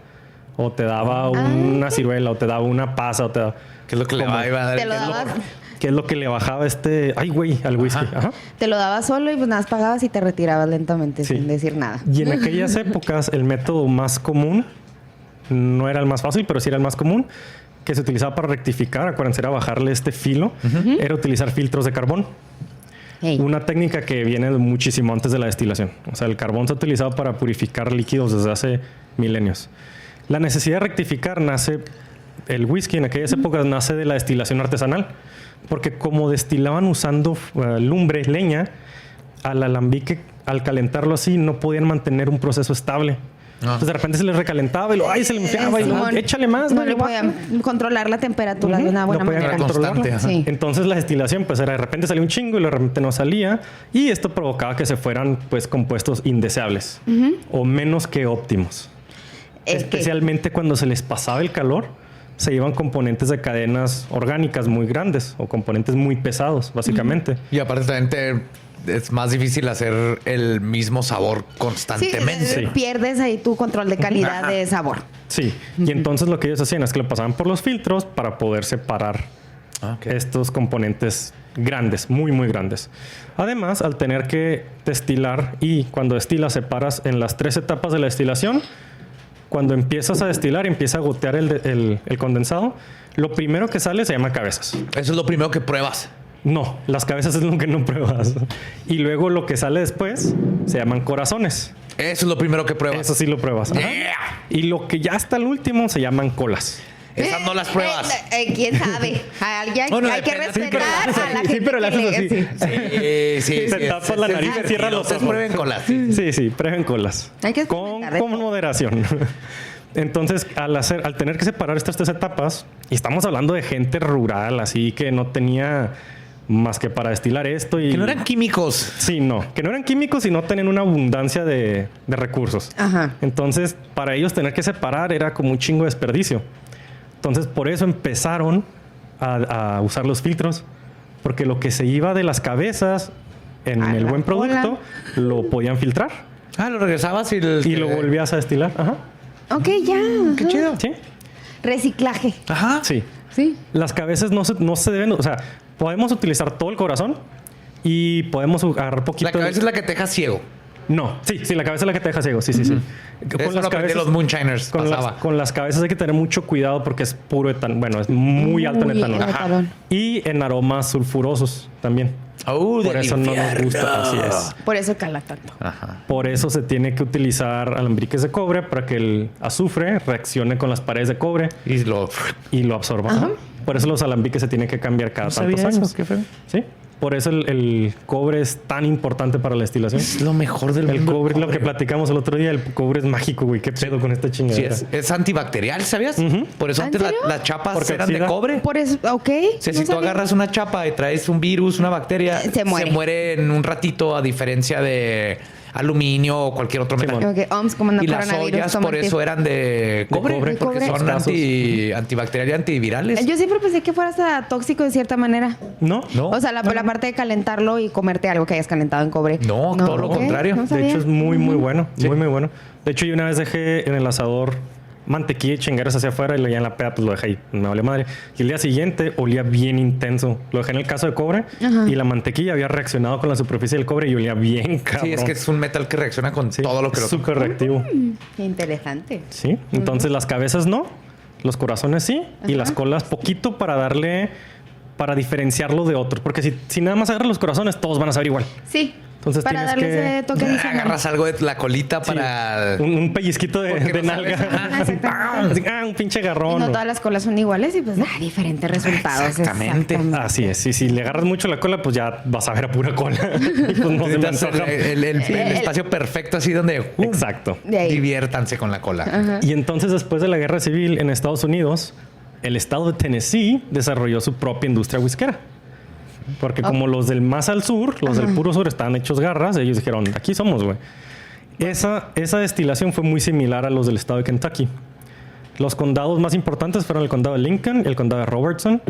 o te daba una ciruela o te daba una pasa o te daba... ¿Qué es lo que le iba a dar? Te lo dabas... ¿Qué es lo que le bajaba al whisky? Ajá. Te lo dabas solo y pues nada más pagabas y te retirabas lentamente sin decir nada. Y en aquellas épocas el método más común, no era el más fácil, pero sí era el más común, que se utilizaba para rectificar, acuérdense, era bajarle este filo, era utilizar filtros de carbón. Una técnica que viene muchísimo antes de la destilación. O sea, el carbón se ha utilizado para purificar líquidos desde hace milenios. La necesidad de rectificar nace... El whisky en aquellas épocas nace de la destilación artesanal, porque como destilaban usando lumbre, leña, al alambique, al calentarlo así, no podían mantener un proceso estable. Entonces de repente se les recalentaba y se le enfriaba y échale más. No le podían controlar la temperatura de una buena manera. Constante. Sí. Entonces la destilación pues era de repente salía un chingo y de repente no salía y esto provocaba que se fueran pues compuestos indeseables o menos que óptimos. Especialmente cuando se les pasaba el calor, se llevan componentes de cadenas orgánicas muy grandes o componentes muy pesados, básicamente. Y aparte también es más difícil hacer el mismo sabor constantemente. Sí, pierdes ahí tu control de calidad de sabor. Sí, y entonces lo que ellos hacían es que lo pasaban por los filtros para poder separar estos componentes grandes, muy, muy grandes. Además, al tener que destilar y cuando destilas separas en las 3 etapas de la destilación. Cuando empiezas a destilar y empieza a gotear el condensado, lo primero que sale se llama cabezas. Eso es lo primero que pruebas. No, las cabezas es lo que no pruebas. Y luego lo que sale después se llaman corazones. Eso es lo primero que pruebas. Eso sí lo pruebas. Y lo que ya está el último se llaman colas. Esas no las pruebas. ¿Quién sabe? Hay que respetar a la gente. Sí, pero le haces así. Sí. Te tapas la nariz y cierras los ojos. Prueben colas. Sí, prueben colas. Hay que con moderación. Entonces, al tener que separar estas 3 etapas, y estamos hablando de gente rural, así que no tenía más que para destilar esto. Y que no eran químicos. Sí, no. Que no eran químicos y no tenían una abundancia de recursos. Ajá. Entonces, para ellos tener que separar era como un chingo de desperdicio. Entonces, por eso empezaron a usar los filtros. Porque lo que se iba de las cabezas en el buen producto, lo podían filtrar. Lo regresabas y lo volvías a destilar. Ajá. Ok, ya. Qué chido. Sí. Reciclaje. Ajá. Sí. Sí. Las cabezas no se deben... O sea, podemos utilizar todo el corazón y podemos agarrar poquito... La cabeza es la que te deja ciego. No, sí, la cabeza es la que te deja ciego. Sí. Con las cabezas de los moonshiners con las cabezas hay que tener mucho cuidado porque es puro etanol. Bueno, es muy alto en etanol. Y en aromas sulfurosos también. Por eso no nos gusta, así es. Por eso cala tanto. Por eso se tiene que utilizar alambriques de cobre para que el azufre reaccione con las paredes de cobre y lo absorba. Por eso los alambriques se tienen que cambiar cada tantos años. Qué feo. Sí. Por eso el cobre es tan importante para la destilación. Es lo mejor del mundo. El cobre, lo que platicamos el otro día, el cobre es mágico, güey. ¿Qué pedo con esta chingadera? Sí, es antibacterial, ¿sabías? Por eso antes las chapas eran de cobre. Por eso, ok. O sea, si tú agarras una chapa y traes un virus, una bacteria, se muere en un ratito, a diferencia de aluminio o cualquier otro metal. Como y las ollas por eso eran de cobre, porque son antibacteriales y antivirales. Yo siempre pensé que fuera hasta tóxico de cierta manera. No. O sea, la parte de calentarlo y comerte algo que hayas calentado en cobre. No, todo lo contrario. De hecho, es muy bueno. Sí. Muy bueno. De hecho, yo una vez dejé en el asador mantequilla y chingaras hacia afuera y ya en la peda pues lo dejé ahí. Me vale madre. Y el día siguiente olía bien intenso. Lo dejé en el caso de cobre y la mantequilla había reaccionado con la superficie del cobre y olía bien cabrón. Sí, es que es un metal que reacciona con todo lo que lo... Súper reactivo. Qué interesante. Sí. Entonces las cabezas no, los corazones sí y las colas poquito para diferenciarlo de otros. Porque si nada más agarras los corazones, todos van a saber igual. Sí. Entonces para darle ese toque adicional. Agarras algo de la colita para... Un pellizquito de nalga. Un pinche garrón. Y no todas las colas son iguales y pues da diferentes resultados. Exactamente. Así es. Si le agarras mucho la cola, pues ya vas a ver a pura cola. Y pues no se me antoja. El espacio perfecto así donde... Exacto. Diviértanse con la cola. Y entonces después de la guerra civil en Estados Unidos, el estado de Tennessee desarrolló su propia industria whiskera. Porque como los del más al sur, los del puro sur estaban hechos garras, ellos dijeron, aquí somos, güey. Esa destilación fue muy similar a los del estado de Kentucky. Los condados más importantes fueron el condado de Lincoln y el condado de Robertson,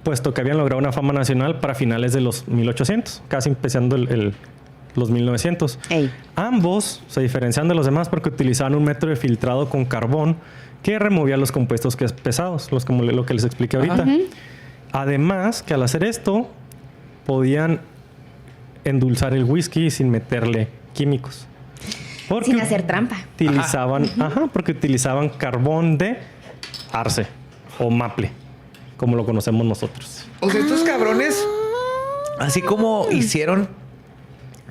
puesto que habían logrado una fama nacional para finales de los 1800, casi empezando los 1900. Ambos se diferencian de los demás porque utilizaban un método de filtrado con carbón que removía los compuestos pesados, lo que les expliqué ahorita. Además, que al hacer esto, podían endulzar el whisky sin meterle químicos. Sin hacer trampa. Porque utilizaban carbón de arce o maple, como lo conocemos nosotros. O sea, estos cabrones, así como hicieron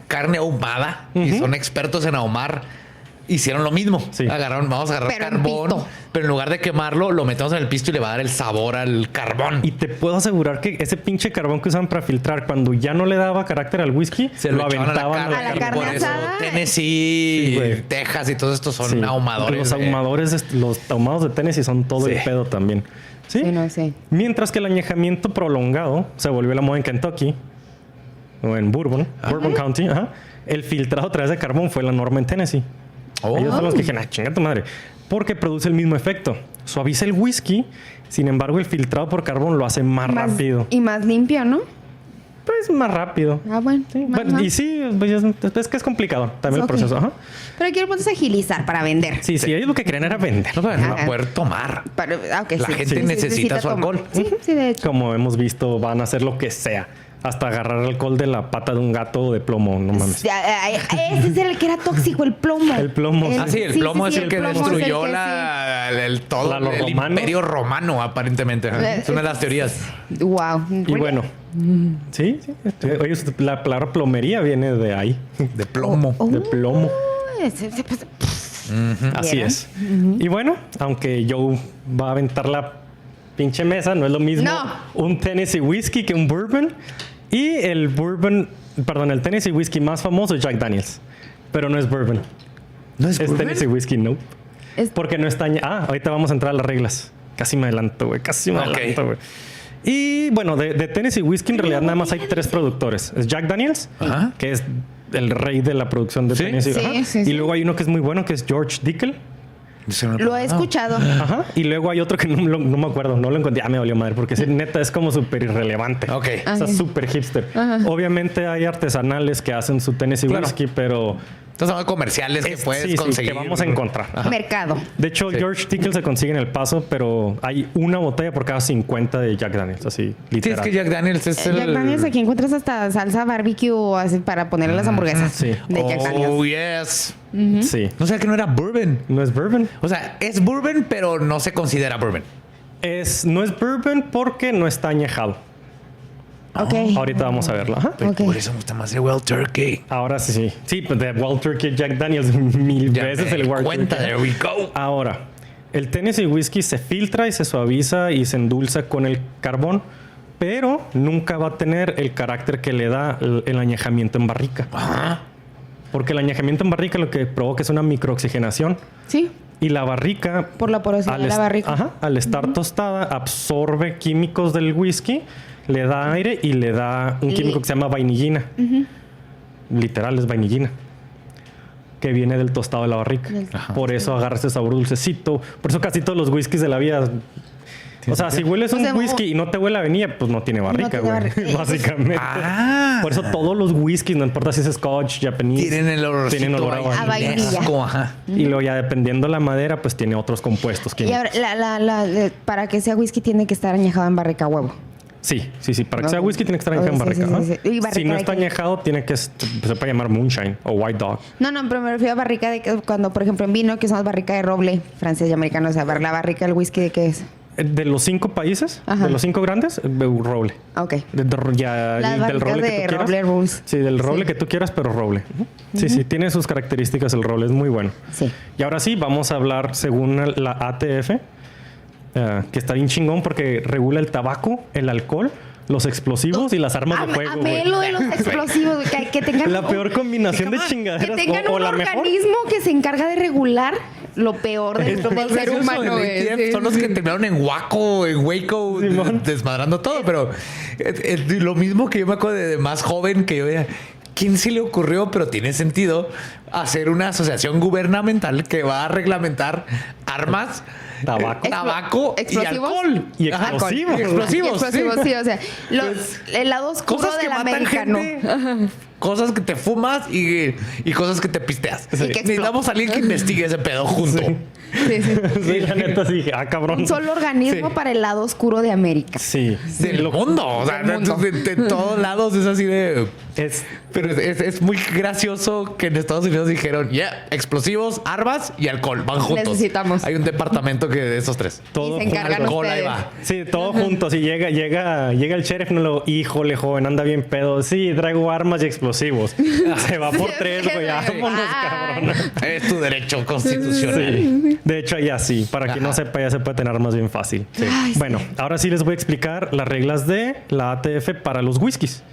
carne ahumada y son expertos en ahumar, hicieron lo mismo. Sí. Vamos a agarrar carbón, pero en lugar de quemarlo, lo metemos en el pisto y le va a dar el sabor al carbón. Y te puedo asegurar que ese pinche carbón que usaban para filtrar, cuando ya no le daba carácter al whisky, se lo aventaban a la carne asada. Tennessee, Texas y todos estos son ahumadores. Los ahumados de Tennessee son todo el pedo también. ¿Sí? Mientras que el añejamiento prolongado se volvió la moda en Kentucky o en Bourbon County. El filtrado a través de carbón fue la norma en Tennessee. Ellos son los que dijeron, chinga tu madre. Porque produce el mismo efecto. Suaviza el whisky. Sin embargo, el filtrado por carbón lo hace más rápido. Y más limpio, ¿no? Pues más rápido. Bueno. Sí. Y sí, es que es complicado también el proceso. Pero aquí el punto es agilizar para vender. Sí, ellos lo que querían era vender. No van a poder tomar. La gente necesita su alcohol. Sí, de hecho. Como hemos visto, van a hacer lo que sea. Hasta agarrar alcohol de la pata de un gato de plomo, no mames. Ese es el que era tóxico, el plomo. El plomo. El plomo es el que destruyó todo el imperio romano, aparentemente. Es una de las teorías. Wow. Y bueno, sí. Oye, la palabra plomería viene de ahí. De plomo. De plomo. Así es. Y bueno, aunque Joe va a aventar la pinche mesa, no es lo mismo un Tennessee whiskey que un bourbon. Y el Tennessee whiskey más famoso es Jack Daniels. Pero no es bourbon. ¿No es bourbon? Tennessee whiskey, no. Porque no está... ahorita vamos a entrar a las reglas. Casi me adelanto, güey. Y bueno, de Tennessee whiskey en realidad nada más hay 3 productores. Es Jack Daniels, que es el rey de la producción de Tennessee. Y luego hay uno que es muy bueno, que es George Dickel. Lo he escuchado. Y luego hay otro que no me acuerdo, no lo encontré. Me valió madre, porque neta es como súper irrelevante. O sea, súper hipster. Obviamente hay artesanales que hacen su Tennessee whiskey, pero Estamos hablando de comerciales que puedes conseguir. Que vamos a encontrar. Ajá. Mercado. De hecho, George Tickle se consigue en El Paso, pero hay una botella por cada 50 de Jack Daniels, así, literal. Sí, es que Jack Daniels es Jack Daniels, aquí encuentras hasta salsa barbecue así para ponerle las hamburguesas. Sí. De Jack Daniels. Oh, yes. Sí. No sé que no era bourbon. No es bourbon. O sea, es bourbon, pero no se considera bourbon. No es bourbon porque no está añejado. Ok. Ahorita vamos a verlo. Ajá. Ok. Por eso me gusta más el Wild Turkey. Ahora sí. Sí, pues de Wild Turkey Jack Daniels mil Ya veces me el Wild cuenta, Turkey. there we go. Ahora, el Tennessee Whiskey se filtra y se suaviza y se endulza con el carbón, pero nunca va a tener el carácter que le da el añejamiento en barrica. Ajá. Porque el añejamiento en barrica lo que provoca es una microoxigenación. Sí. Y la barrica... Por la porosidad de la barrica. Ajá, al estar tostada, absorbe químicos del whisky, le da aire y le da un químico que se llama vainillina. Literal, es vainillina. Que viene del tostado de la barrica. Por eso agarra ese sabor dulcecito. Por eso casi todos los whiskies de la vida... O sea, si hueles un whisky y no te huele a vainilla, pues no tiene barrica, güey. Básicamente. Por eso todos los whiskies, no importa si es Scotch, Japanese, tienen olor a vainilla. Ajá. Y luego ya dependiendo la madera, pues tiene otros compuestos Y químicos. ahora, para que sea whisky tiene que estar añejado en barrica a huevo. Sí. Para que sea whisky tiene que estar añejado en barrica. Sí. Y barrica si no de está qué? añejado, tiene que... Se puede llamar moonshine o white dog. No, pero me refiero a barrica de que cuando, por ejemplo, en vino, que usamos barrica de roble, francés y americano. O sea, la barrica del whisky, ¿de qué es? De los 5 países, Ajá. de los 5 grandes, roble. Ok. Del roble que tú quieras. Roble Rules. Sí, del roble que tú quieras, pero roble. Sí, tiene sus características el roble, es muy bueno. Sí. Y ahora sí, vamos a hablar según la ATF, que está bien chingón porque regula el tabaco, el alcohol, los explosivos y las armas de fuego. Amé lo de los explosivos, que tengan La peor combinación de que chingaderas tengan o un la mejor. organismo que se encarga de regular lo peor del Esto más ser gracioso humano. del ATF son los que terminaron en Waco, en Waco, Simón. desmadrando todo. Pero es lo mismo que yo me acuerdo de más joven que yo veía. ¿Quién se le ocurrió, pero tiene sentido, hacer una asociación gubernamental que va a reglamentar armas, tabaco y alcohol? Y explosivos. Y explosivos, Sí, o sea, el lado oscuro cosas que del matan americano. gente, cosas que te fumas y cosas que te pisteas. Sí. Que Necesitamos a alguien que investigue ese pedo junto. Sí. Sí, la neta sí, cabrón. Un solo organismo Sí. para el lado oscuro de América. Sí. Del mundo. O sea, Del mundo. de todos lados es así de... Es, Pero es muy gracioso que en Estados Unidos dijeron, explosivos, armas y alcohol. Van juntos. Necesitamos. Hay un departamento que de esos tres. todo Y se encargan junto. Alcohol, ahí ustedes. va. Sí, todo junto. Si llega el sheriff, no lo... Híjole, joven, anda bien pedo. Sí, traigo armas y explosivos. Se va por 3, güey. Vámonos, cabrón. Es tu derecho constitucional. Sí. De hecho, ya sí. Para quien no sepa, ya se puede tener armas bien fácil. Sí. Ay, sí. Bueno, ahora sí les voy a explicar las reglas de la ATF para los whiskies.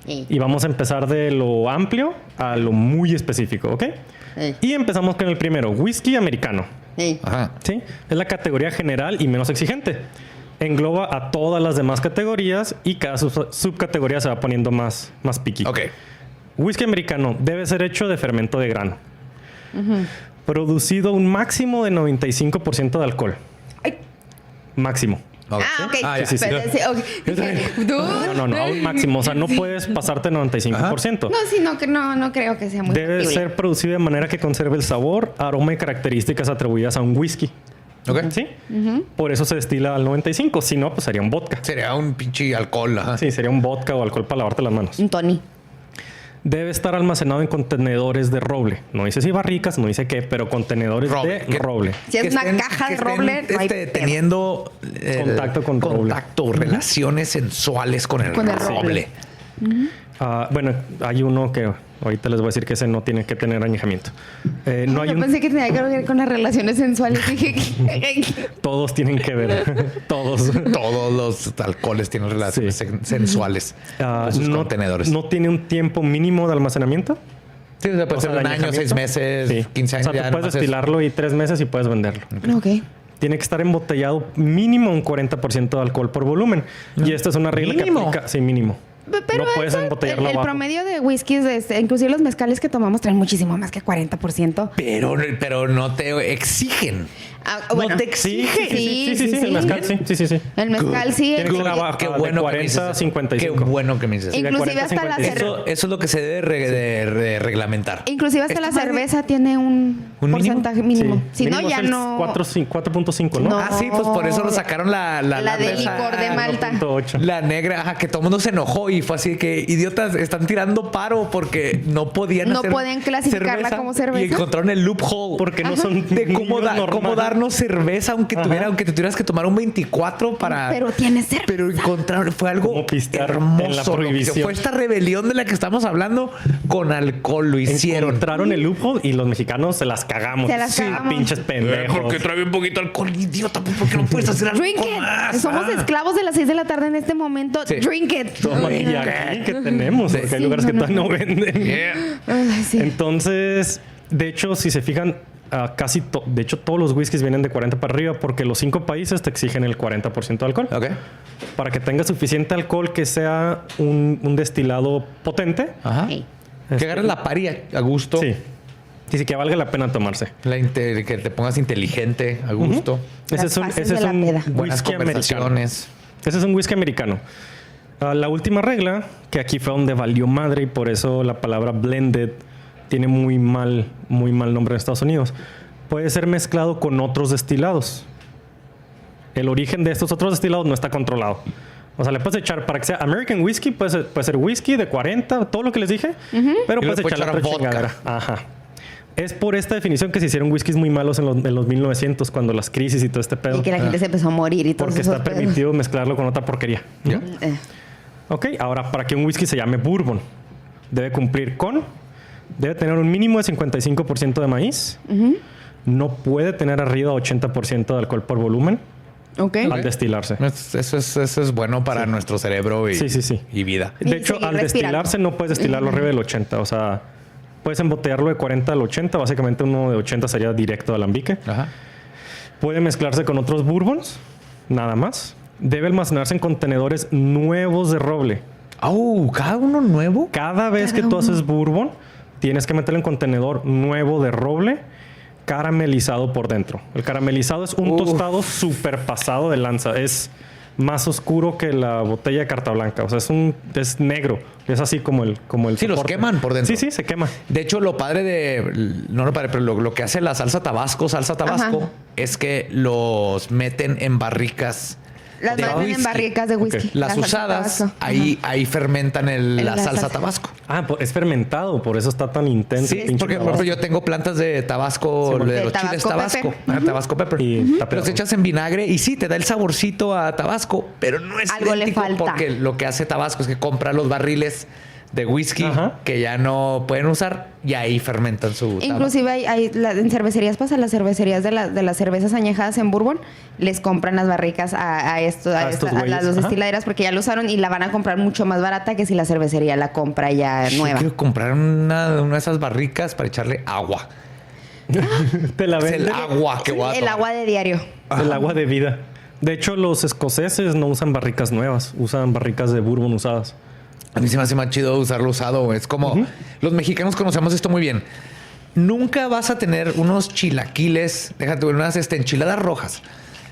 Sí. Y vamos a empezar de lo amplio a lo muy específico, ¿ok? Sí. Y empezamos con el primero, whisky americano. Sí. Ajá. ¿Sí? Es la categoría general y menos exigente. Engloba a todas las demás categorías y cada subcategoría se va poniendo más piqui. Ok. Whisky americano debe ser hecho de fermento de grano. Producido un máximo de 95% de alcohol. Ay. Máximo. Ok. Ok. Ya. sí. Pero ok. Dije, dude. No, a un máximo. O sea, no puedes pasarte el 95%. No, sí, no creo que sea muy Debe factible. ser producido de manera que conserve el sabor, aroma y características atribuidas a un whisky. Ok. ¿Sí? Por eso se destila al 95. Si no, pues sería un vodka. Sería un pinche alcohol. Ajá. Sí, sería un vodka o alcohol para lavarte las manos. Un Tony. Debe estar almacenado en contenedores de roble. No dice si barricas, no dice qué, pero contenedores Roble. de roble. Si es una caja de roble, no hay pedo. teniendo Contacto con roble. contacto, relaciones sensuales con el roble. Bueno, hay uno que ahorita les voy a decir que ese no tiene que tener añejamiento. No hay Yo un... pensé que tenía que ver con las relaciones sensuales. Dije, Todos tienen que ver. Todos. Todos los alcoholes tienen relaciones sensuales con sus contenedores. No tiene un tiempo mínimo de almacenamiento. Sí, o sea, puede O sea, ser de un año, 6 añejamiento. meses, Sí. 15 años. O sea, ya tú puedes nomás es- destilarlo y 3 meses y puedes venderlo. ok. Tiene que estar embotellado mínimo un 40% de alcohol por volumen. Y esta es una regla ¿Mínimo? que aplica... Sí, mínimo. Pero no puedes embotellarlo el abajo. promedio de whiskies, inclusive los mezcales que tomamos traen muchísimo más que 40%. Pero no te exigen. Bueno, no te exigen. Sí, el mezcal, sí. El mezcal sí. Tiene que ser abajo, Qué bueno de 40 a 55. Qué bueno que me dices. Sí, de Inclusive 40 a hasta la 55. cerveza. Eso es lo que se debe de reglamentar. Inclusive hasta la cerveza tiene un porcentaje mínimo. Si no, ya no. 4.5, ¿no? Ah, sí, pues por eso lo sacaron la de licor de Malta. 1.8. La negra, ajá, que todo el mundo se enojó y fue así que idiotas están tirando paro porque no podían No pueden clasificarla como cerveza. Y encontraron el loophole. Porque no son de cómo normales. darnos cerveza aunque te tuvieras que tomar un 24 para. Pero tiene cerveza. Pero encontraron, fue algo Como pistear hermoso. en la prohibición. Fue esta rebelión de la que estamos hablando con alcohol. Lo hicieron. Encontraron el loophole y los mexicanos se las cagamos. Se las cagamos. Pinches pendejos. Porque trae un poquito de alcohol, idiota. ¿Por qué no puedes hacer algo Drink it. más? Somos esclavos de las 6 de la tarde en este momento. Sí. Drink it. Toma, y aquí que tenemos, porque hay lugares que todavía no venden. Ay, sí. Entonces, de hecho, si se fijan, de hecho, todos los whiskies vienen de 40 para arriba porque los 5 países te exigen el 40% de alcohol. Ok. Para que tenga suficiente alcohol que sea un destilado potente. Ajá. Hey. Que agarres la pari a gusto. Sí. Sí, que valga la pena tomarse. Que te pongas inteligente a gusto. Ese es un pases de la peda. Buenas whisky americano. conversaciones. Ese es un whisky americano. La última regla, que aquí fue donde valió madre y por eso la palabra blended tiene muy mal nombre en Estados Unidos. Puede ser mezclado con otros destilados. El origen de estos otros destilados no está controlado. O sea, le puedes echar para que sea American Whiskey, puede ser whisky de 40, todo lo que les dije, pero Y le puedes puedes echar la echar otra vodka. chingadera. Ajá. Es por esta definición que se hicieron whiskies muy malos en los 1900, cuando las crisis y todo este pedo. Y que la gente se empezó a morir y todo Porque eso. está permitido mezclarlo con otra porquería. Ya. Ok, ahora, para que un whisky se llame bourbon, debe tener un mínimo de 55% de maíz. No puede tener arriba 80% de alcohol por volumen al destilarse. Eso es bueno para nuestro cerebro y, Sí. y vida. De Y hecho, seguir al respirando. destilarse no puedes destilarlo arriba del 80. O sea, puedes embotellarlo de 40 al 80. Básicamente uno de 80 sería directo al alambique. Ajá. Puede mezclarse con otros bourbons, nada más. Debe almacenarse en contenedores nuevos de roble. ¿Cada uno nuevo? Cada vez que tú haces bourbon, tienes que meterlo en contenedor nuevo de roble, caramelizado por dentro. El caramelizado es un tostado súper pasado de lanza. Es más oscuro que la botella de carta blanca. O sea, es negro. Es así como el Sí, los soporte. queman por dentro. Sí, se quema. De hecho, lo que hace la salsa Tabasco, es que los meten en barricas. Las de meten en whisky. barricas de whisky. Las La salsa usadas, Tabasco. ahí fermentan la salsa Tabasco. Es fermentado, por eso está tan intenso. Sí, el pinche porque por ejemplo, yo tengo plantas de Tabasco, Sí, de los Tabasco chiles Tabasco. pepper. Tabasco pepper. Y Los echas en vinagre y sí, te da el saborcito a Tabasco, pero no es Algo le idéntico falta. porque lo que hace Tabasco es que compra los barriles de whisky que ya no pueden usar y ahí fermentan su Tabasco. Inclusive en cervecerías pasa, las cervecerías de las cervezas añejadas en bourbon les compran las barricas a estos las güeyes. dos Ajá. destiladeras porque ya lo usaron y la van a comprar mucho más barata que si la cervecería la compra ya Yo nueva. quiero comprar una de esas barricas para echarle agua. Te la Es el venden. agua que voy a El tomar. agua de diario. El agua de vida. De hecho, los escoceses no usan barricas nuevas, usan barricas de bourbon usadas. A mí se me hace más chido usarlo usado, güey. Es como los mexicanos conocemos esto muy bien. Nunca vas a tener unos chilaquiles, déjate ver, unas enchiladas rojas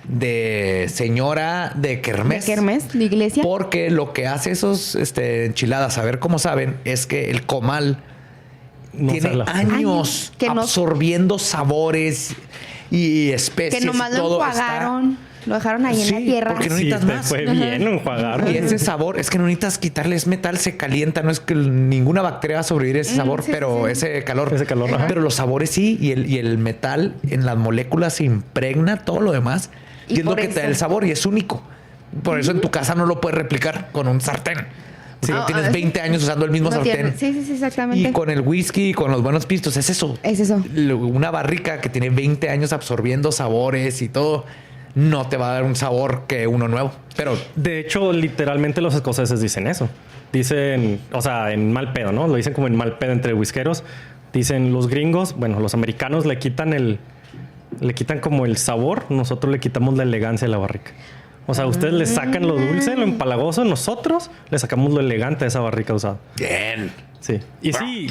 de señora de kermés. ¿De kermés? ¿De iglesia? Porque lo que hace esos enchiladas, a ver cómo saben, es que el comal No tiene sala. años que no- absorbiendo sabores y especies. Que nomás y lo todo enjuagaron. Lo dejaron ahí en la Sí, tierra. porque no Sí, necesitas te más. fue bien enjuagar. Y ese sabor, es que no necesitas quitarle, es metal, se calienta, no es que ninguna bacteria va a sobrevivir a ese sabor, sí, pero sí. ese calor. Ese calor, ajá. Pero los sabores sí, y el metal en las moléculas se impregna todo lo demás. Y, Y es lo por que te da eso. el sabor y es único. Por eso en tu casa no lo puedes replicar con un sartén. Si no tienes 20 años usando el mismo No sartén. tiene- Sí, exactamente. Y con el whisky, con los buenos pistos, es eso. Es eso. Una barrica que tiene 20 años absorbiendo sabores y todo, no te va a dar un sabor que uno nuevo. Pero De hecho, literalmente los escoceses dicen eso. Dicen, o sea, en mal pedo, ¿no? Lo dicen como en mal pedo entre whiskeros. Dicen los gringos, bueno, los americanos le quitan como el sabor, nosotros le quitamos la elegancia de la barrica. O sea, ustedes le sacan lo dulce, lo empalagoso. Nosotros le sacamos lo elegante de esa barrica usada. Bien. Sí. Y sí,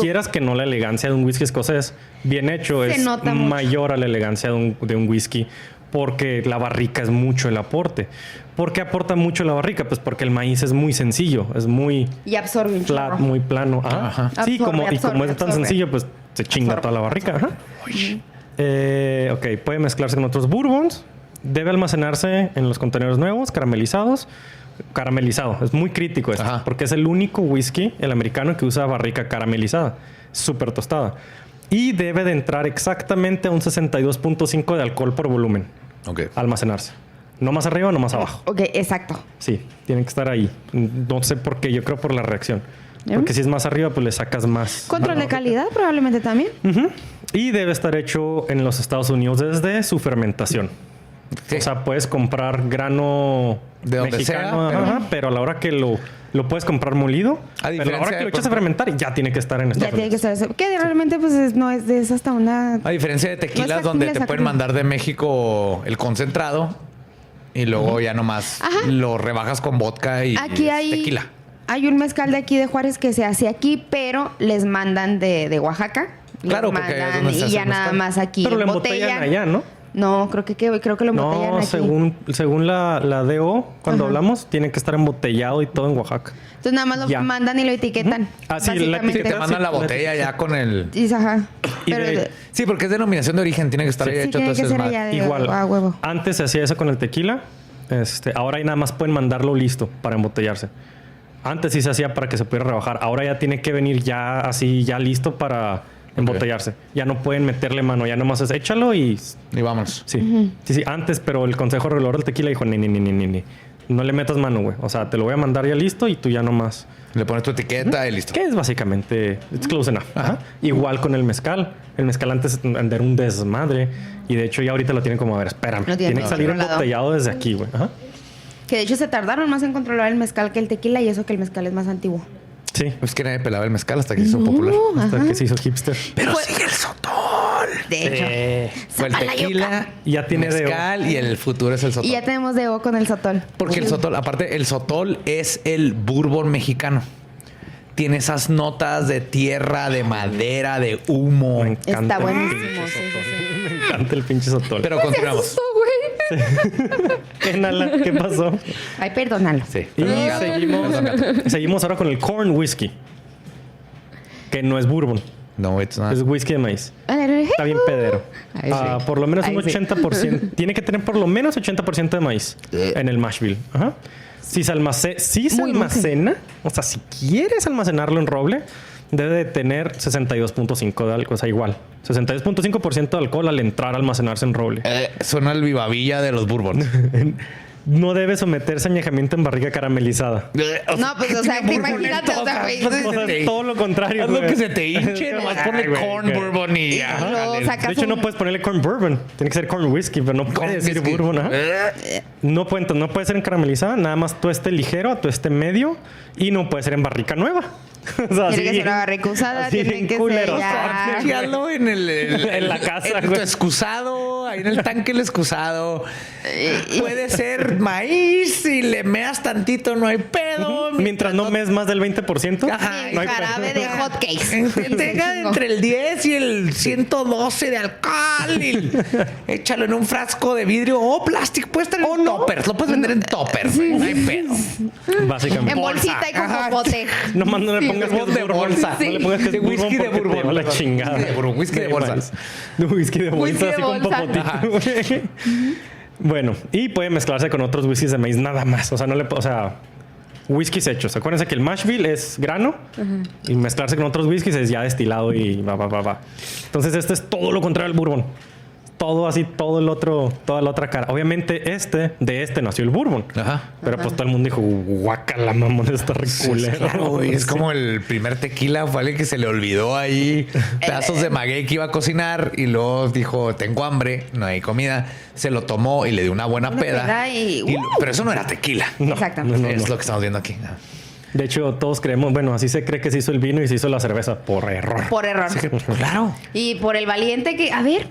quieras que no, la elegancia de un whisky escocés bien hecho Se es nota mayor a la elegancia de un whisky, porque la barrica es mucho el aporte. ¿Por qué aporta mucho la barrica? Pues porque el maíz es muy sencillo, es muy Y absorbe un flat, chorro. muy plano. Ajá. Sí, como es tan Absorbe. sencillo, pues se chinga toda la barrica. Ajá. Ok, puede mezclarse con otros bourbons. Debe almacenarse en los contenedores nuevos, caramelizados. Caramelizado, es muy crítico esto, Ajá. porque es el único whisky, el americano, que usa barrica caramelizada, súper tostada. Y debe de entrar exactamente a un 62.5 de alcohol por volumen. Ok. Almacenarse. No más arriba, no más abajo. Ok, exacto. Sí, tiene que estar ahí. No sé por qué, yo creo por la reacción. Porque si es más arriba, pues le sacas más. Control de calidad probablemente también. Ujú. Y debe estar hecho en los Estados Unidos desde su fermentación. Sí. O sea, puedes comprar grano De donde mexicano, sea, ajá, pero a la hora que lo puedes comprar molido, A pero a la diferencia hora que de lo echas a fermentar, ya tiene que estar en Ya Estados tiene que Unidos. ser eso. Que realmente pues no es de eso hasta una... A diferencia de tequilas No es donde factible te pueden sacarlo. mandar de México el concentrado y luego ya nomás Ajá. lo rebajas con vodka y Aquí hay... tequila. Hay un mezcal de aquí de Juárez que se hace aquí, pero les mandan de Oaxaca. Les Claro, porque ahí es mandan donde se y hace ya el nada mezcal. más aquí Pero lo embotellan. embotellan allá, ¿no? No, creo que lo embotellan No, aquí. según la DO, cuando hablamos, tiene que estar embotellado y todo en Oaxaca. Entonces nada más lo Ya. mandan y lo etiquetan. Ah, sí, la básicamente. Sí, te etiqueta- mandan la sí, botella ya con el... Sí, ajá. Y Pero de- Sí, porque es denominación de origen, tiene que estar ahí sí, hecho. tiene que Entonces, ser madre. allá de Igual, a huevo. antes se hacía eso con el tequila. Ahora ahí nada más pueden mandarlo listo para embotellarse. Antes sí se hacía para que se pudiera rebajar. Ahora ya tiene que venir ya así, ya listo para embotellarse. Ya no pueden meterle mano, ya nomás es échalo y Y vámonos. sí. Sí, antes, pero el consejo regulador del tequila dijo, ni. No le metas mano, güey. O sea, te lo voy a mandar ya listo y tú ya nomás. Le pones tu etiqueta y listo. Que es básicamente, it's close enough. Ajá. Igual con el mezcal. El mezcal antes era un desmadre. Y de hecho ya ahorita lo tienen como, a ver, espérame. Lo tienen Tiene que salir controlado. embotellado desde aquí, güey. Ajá. Que de hecho se tardaron más en controlar el mezcal que el tequila y eso que el mezcal es más antiguo. Sí. Es que nadie pelaba el mezcal hasta que se hizo popular. Hasta Ajá. que se hizo hipster. Pero Fue- sigue el sotol. De hecho. Fue el Zapala tequila, Y ya tiene mezcal y el futuro es el sotol. Y ya tenemos de O con el sotol. Porque el sotol, aparte, el sotol es el bourbon mexicano. Tiene esas notas de tierra, de madera, de humo. Me encanta Está el buenísimo. pinche Sí, sotol. sí, sí. Me encanta el pinche sotol. Pero continuamos. Asustó, güey. ¿Qué, Nala? ¿Qué pasó? Ay, perdónalo. Sí. Y Perdón, gato. Perdón, gato. seguimos ahora con el corn whiskey. Que no es bourbon. No, it's not. Es whisky de maíz. Está bien pedero. Ay, sí. Por lo menos un Ay, sí. 80%. Tiene que tener por lo menos 80% de maíz en el mash bill. Ajá. Si se Muy almacena, o sea, si quieres almacenarlo en roble, debe de tener 62.5 de alcohol. O sea, igual. 62.5% de alcohol al entrar a almacenarse en roble. Suena el vivavilla de los bourbons. No debe someterse a añejamiento en barriga caramelizada. No, pues, o sea, te imagínate, o sea, güey. O sea, es todo lo contrario. Haz lo güey. que se te hinche, nomás ponle Ay, güey, corn güey. bourbon y ya. Luego Jale. sacas De hecho, no un- puedes ponerle corn bourbon. Tiene que ser corn whiskey, pero no puede decir whisky. bourbon. Ajá. No puede ser en caramelizada, nada más tueste ligero, tueste medio y no puede ser en barrica nueva. O sea, Tiene que así- ser una barrica usada, así tiene bien que culero. ser ya. Chíalo en En la casa, en tu güey. excusado, ahí en el tanque el excusado. Puede ser maíz y le meas tantito, no hay pedo. Mientras no mes más del 20%. Ajá, Y no hay jarabe de hot cakes. Que tenga entre el 10 y el 112 de alcohol. Y échalo en un frasco de vidrio o plástico. Puede estar en toppers. Lo puedes vender en toppers. güey, no hay pedo. Básicamente. En bolsita y con Ajá. popote. Nomás no le Sí, pongas que es de bourbon. bolsa. No le pongas que es De whisky de porque te bourbon. va la chingada. Whisky de bourbon, whisky de bolsa. maíz. De whisky de bolsa, Whisky de así con bolsa. popotito. Bueno, y puede mezclarse con otros whiskies de maíz nada más. O sea, no le... O sea, whiskies hechos. Acuérdense que el mash bill es grano y mezclarse con otros whiskies es ya destilado y va. Entonces, este es todo lo contrario al bourbon. Todo así, todo el otro, toda la otra cara. Obviamente, de este nació el bourbon. Ajá. Pero pues todo el mundo dijo, guácala, mamón, está re culero. Claro, güey, es Sí. como el primer tequila fue alguien que se le olvidó ahí pedazos de maguey que iba a cocinar y luego dijo, tengo hambre, no hay comida. Se lo tomó y le dio una buena Una peda. peda y- Pero eso no era tequila. No, Exactamente. no, Es lo que estamos viendo aquí. De hecho, todos creemos, bueno, así se cree que se hizo el vino y se hizo la cerveza por error. Por error. Claro. Y por el valiente que, a ver,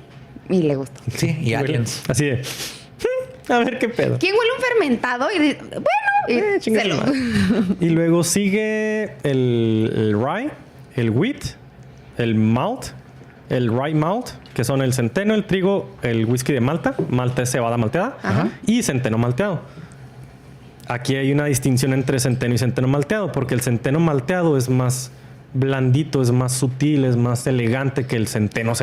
y le gustó. Sí, y aliens. Así de, A ver qué pedo. ¿Quién huele un fermentado? Y bueno, y luego sigue el rye, el wheat, el malt, el rye malt, que son el centeno, el trigo, el whisky de Malta. Malta es cebada malteada. Y centeno malteado. Aquí hay una distinción entre centeno y centeno malteado, porque el centeno malteado es más blandito, es más sutil, es más elegante que el centeno.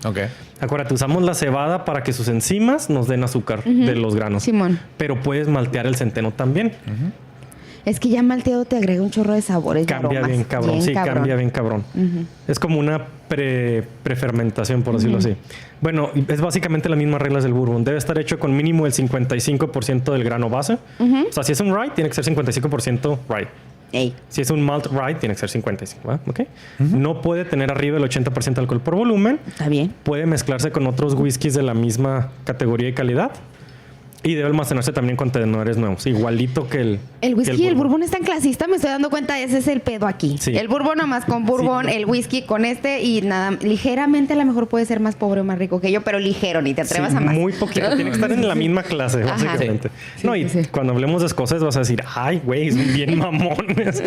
Ok. Acuérdate, usamos la cebada para que sus enzimas nos den azúcar de los granos. Simón. Pero puedes maltear el centeno también. Es que ya malteado te agrega un chorro de sabores. Cambia bien cabrón. Cambia bien cabrón. Es como una prefermentación, por decirlo así. Bueno, es básicamente las mismas reglas del bourbon. Debe estar hecho con mínimo el 55% del grano base. O sea, si es un rye, tiene que ser 55% rye. Si es un malt rye, tiene que ser 55. ¿Va? ¿Okay? No puede tener arriba el 80% de alcohol por volumen. Está bien. Puede mezclarse con otros whiskies de la misma categoría y calidad. Y debe almacenarse también en contenedores nuevos, igualito que el whisky y el bourbon es tan clasista, me estoy dando cuenta, ese es el pedo aquí. Sí. El bourbon nomás con bourbon, el whisky con y nada, ligeramente a lo mejor puede ser más pobre o más rico que yo, pero ligero, ni te atrevas a más. Muy poquito, tiene que estar en la misma clase, básicamente. Cuando hablemos de escocés vas a decir, ay, güey, son bien mamones.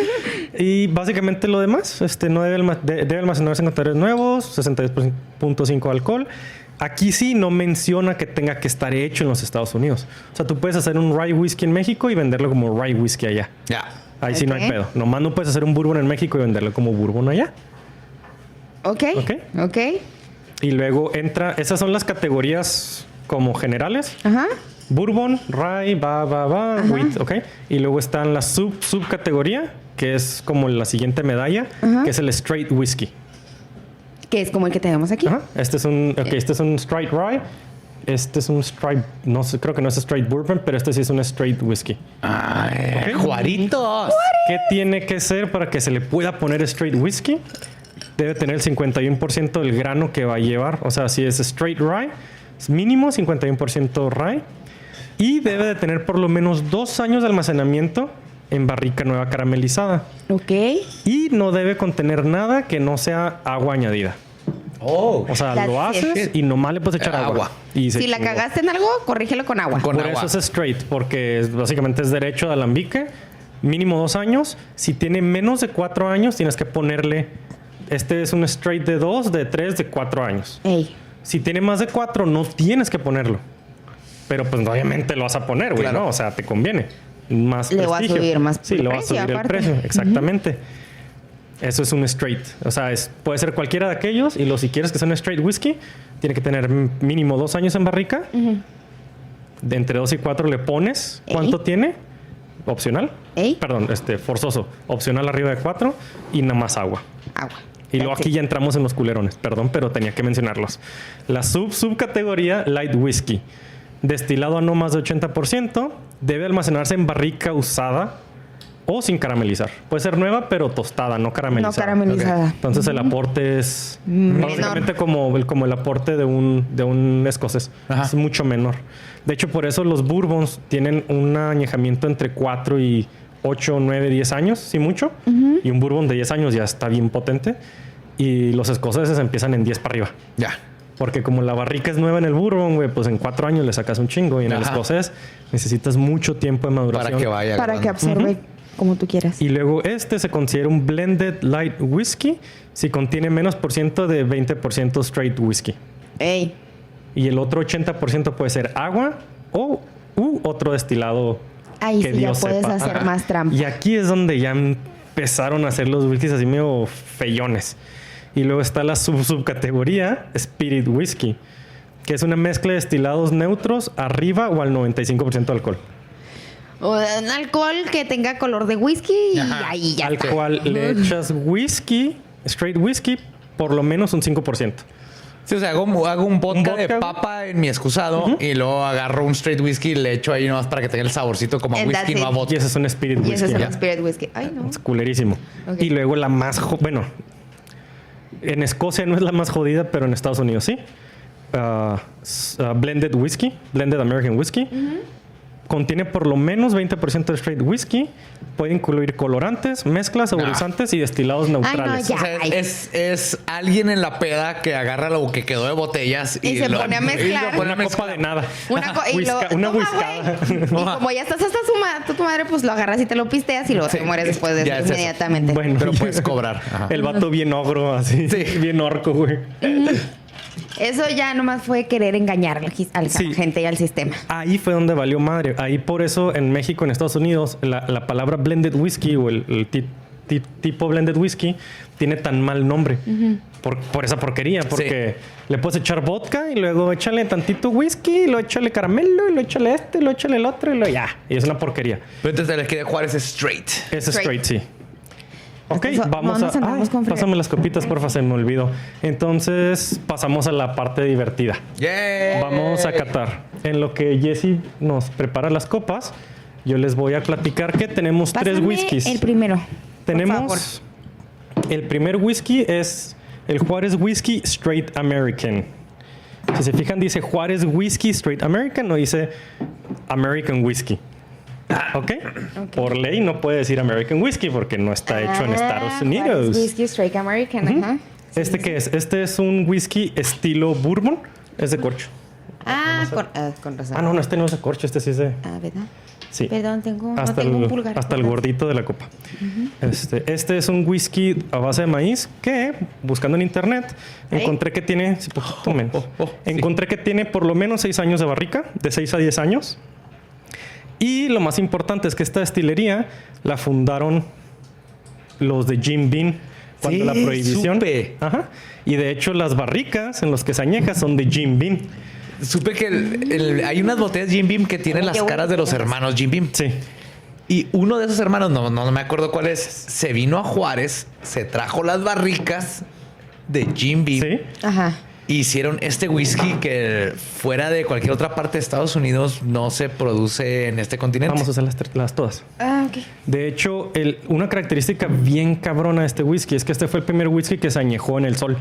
Y básicamente lo demás, no debe almacenarse en contenedores nuevos, 62.5 alcohol. Aquí sí no menciona que tenga que estar hecho en los Estados Unidos. O sea, tú puedes hacer un rye whisky en México y venderlo como rye whisky allá. Ya. Ahí sí no hay pedo. Nomás no puedes hacer un bourbon en México y venderlo como bourbon allá. Ok. Y luego esas son las categorías como generales. Bourbon, rye, wheat, ¿ok? Y luego están las subcategoría, que es como la siguiente medalla, que es el straight whisky. Que es como el que tenemos aquí. Este es un straight rye. Este es un straight, no sé, creo que no es straight bourbon, pero este sí es un straight whisky. ¡Ay, Juaritos! ¿Qué tiene que ser para que se le pueda poner straight whisky? Debe tener el 51% del grano que va a llevar. O sea, si es straight rye, es mínimo 51% rye. Y debe de tener por lo menos 2 años de almacenamiento en barrica nueva caramelizada. Ok. Y no debe contener nada que no sea agua añadida. O sea, lo haces y nomás le puedes echar agua. Y si la cagaste en algo, corrígelo con agua. Por eso es straight, porque básicamente es derecho de alambique. Mínimo 2 años. Si tiene menos de 4 años, tienes que ponerle... Este es un straight de 2, de 3, de 4 años. Si tiene más de 4, no tienes que ponerlo. Pero pues obviamente lo vas a poner, güey, ¿no? O sea, te conviene. Más le va a subir más precio. Sí, le va a subir el precio. Exactamente. Eso es un straight. O sea, puede ser cualquiera de aquellos. Y si quieres que sea un straight whisky, tiene que tener mínimo 2 años en barrica. De entre 2 y 4 le pones cuánto tiene. Opcional. Perdón, forzoso. Opcional arriba de 4 y nada más agua. Y luego aquí ya entramos en los culerones. Perdón, pero tenía que mencionarlos. La subcategoría light whisky. Destilado a no más de 80%. Debe almacenarse en barrica usada o sin caramelizar. Puede ser nueva, pero tostada, no caramelizada. No caramelizada. Entonces el aporte es básicamente como el aporte de un escocés. Es mucho menor. De hecho, por eso los bourbons tienen un añejamiento entre 4 y 8, 9, 10 años, sí mucho. Y un bourbon de 10 años ya está bien potente. Y los escoceses empiezan en 10 para arriba. Ya. Porque como la barrica es nueva en el bourbon, güey, pues en 4 años le sacas un chingo. Y en el escocés necesitas mucho tiempo de maduración. Para que absorbe como tú quieras. Y luego se considera un blended light whisky si contiene menos por ciento de 20% straight whisky. Y el otro 80% puede ser agua u otro destilado. Ahí que sí Dios ya puedes sepa. hacer más trampa. Y aquí es donde ya empezaron a hacer los whiskies así medio feyones. Y luego está la subcategoría Spirit Whisky, que es una mezcla de destilados neutros arriba o al 95% de alcohol. O un alcohol que tenga color de whisky y ahí ya al cual le echas whisky, straight whisky, por lo menos un 5%. Sí, o sea, hago un vodka de papa en mi excusado y luego agarro un straight whisky y le echo ahí nomás para que tenga el saborcito como a whisky, no a vodka. Y ese es un spirit whisky. Y ese es un spirit whisky. Ay, no. Es culerísimo. Y luego la más... Bueno, en Escocia no es la más jodida, pero en Estados Unidos sí. Blended whisky, blended American whisky. Contiene por lo menos 20% de straight whisky, puede incluir colorantes, mezclas, saborizantes y destilados neutrales. Ay, no, O sea, es alguien en la peda que agarra lo que quedó de botellas y se pone a mezclar. Y lo pone a copa de nada. Una whiskada. Y como ya estás hasta tu madre, pues lo agarras y te lo pisteas y luego te mueres después de eso inmediatamente. Bueno, pero puedes cobrar. Ajá. El vato bien ogro, así. Sí. Bien orco, güey. Eso ya nomás fue querer engañar a la gente y al sistema. Ahí fue donde valió madre. Ahí por eso en México, en Estados Unidos, la palabra blended whiskey o el tipo blended whiskey tiene tan mal nombre. Por esa porquería. Porque le puedes echar vodka y luego échale tantito whisky, y luego échale caramelo, y luego échale y luego échale el otro, y luego ya. Y es una porquería. Pero entonces el que de Juárez es straight. Es straight, sí. Ok, vamos a... pásame las copitas, porfa, se me olvidó. Entonces, pasamos a la parte divertida. Yeah. Vamos a catar. En lo que Jessy nos prepara las copas, yo les voy a platicar que tenemos 3 whiskies. El primero. Tenemos... El primer whisky es el Juárez Whisky Straight American. Si se fijan, dice Juárez Whisky Straight American, no dice American Whisky. ¿Ok? Por ley no puede decir American Whiskey porque no está hecho en Estados Unidos. Whisky Straight American, ajá. ¿Qué es? Este es un whisky estilo bourbon. Es de corcho. Con razón. No, este no es de corcho. Este sí es de... ¿Verdad? Sí. Perdón, no tengo un pulgar. Hasta el gordito de la copa. Este es un whisky a base de maíz que, buscando en internet, encontré que tiene... encontré que tiene por lo menos 6 años de barrica, de 6 a 10 años. Y lo más importante es que esta destilería la fundaron los de Jim Beam cuando la prohibición. Supe. Ajá. Y de hecho las barricas en los que se añeja son de Jim Beam. Supe que hay unas botellas Jim Beam que tienen las caras de los hermanos Jim Beam. Sí. Y uno de esos hermanos, no me acuerdo cuál es, se vino a Juárez, se trajo las barricas de Jim Beam. Sí. Ajá. Hicieron este whisky que fuera de cualquier otra parte de Estados Unidos no se produce en este continente. Vamos a hacerlas todas. Ok. De hecho, una característica bien cabrona de este whisky es que este fue el primer whisky que se añejó en el sol.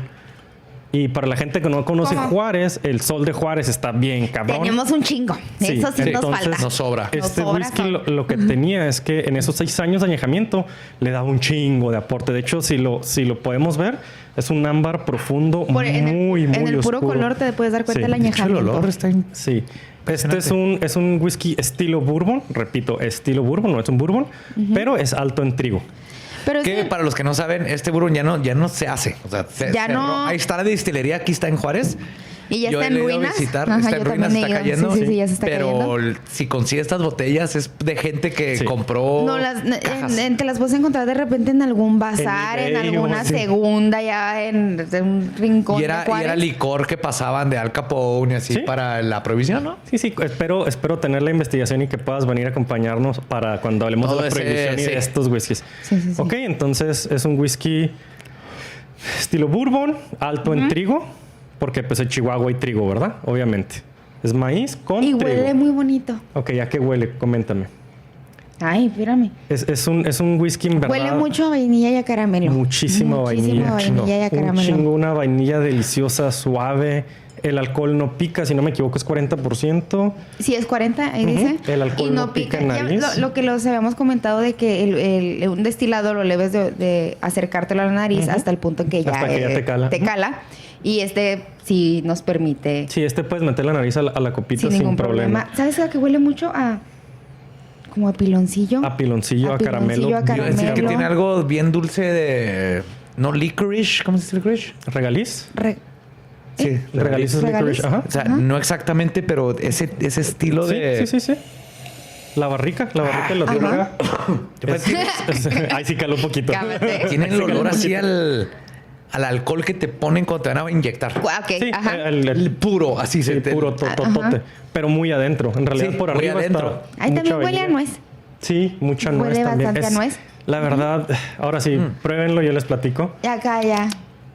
Y para la gente que no conoce Juárez, el sol de Juárez está bien cabrón. Tenemos un chingo. Eso sí nos falta. Nos sobra. Este whisky lo que tenía es que en esos 6 años de añejamiento le daba un chingo de aporte. De hecho, si lo podemos ver, es un ámbar profundo muy en el puro oscuro. Color te puedes dar cuenta del añejamiento. El olor está Sí. Este es un whisky estilo bourbon. Repito, estilo bourbon, no es un bourbon, pero es alto en trigo. Pero que para los que no saben, este bourbon ya no se hace. O sea, ahí está la distillería, aquí está en Juárez. Y ya está en ruinas. Está en ruinas, está cayendo. Sí, ya se está cayendo. Pero si consigues estas botellas es de gente que compró. No, te las puedes encontrar de repente en algún bazar, en alguna segunda, ya en un rincón. Y era licor que pasaban de Al Capone y así para la prohibición, ¿no? Sí. Espero tener la investigación y que puedas venir a acompañarnos para cuando hablemos de la prohibición y de estos whiskies. Sí. Ok, entonces es un whisky estilo bourbon, alto en trigo. Porque pues en Chihuahua hay trigo, ¿verdad? Obviamente. Es maíz con trigo. Y huele muy bonito. Ok, ¿a qué huele? Coméntame. Ay, espérame. Es un whisky en verdad. Huele mucho a vainilla y a caramelo. Muchísima vainilla y a caramelo. Una vainilla deliciosa, suave. El alcohol no pica, si no me equivoco, es 40%. Sí, es 40, ahí dice. El alcohol no pica en nariz. Lo que los habíamos comentado de que un destilado lo debes de acercártelo a la nariz hasta el punto en que ya te cala. Y sí nos permite. Sí, puedes meter la nariz a la copita sin problema. ¿Sabes a qué huele mucho? Como a piloncillo. A piloncillo, a caramelo. Yo decía que tiene algo bien dulce no licorice. ¿Cómo se dice licorice? ¿Regaliz? Sí, regaliz es licorice. Ajá. O sea, no exactamente, pero ese estilo de... Sí. La barrica lo droga. Ahí sí caló un poquito. Tiene el olor así al alcohol que te ponen cuando te van a inyectar. Okay, sí, el puro, así puro totote. Pero muy adentro. En realidad, por arriba adentro. Ahí también huele a nuez. Sí, mucha nuez también. Huele bastante a nuez. La verdad, ahora sí, pruébenlo, yo les platico. Acá ya.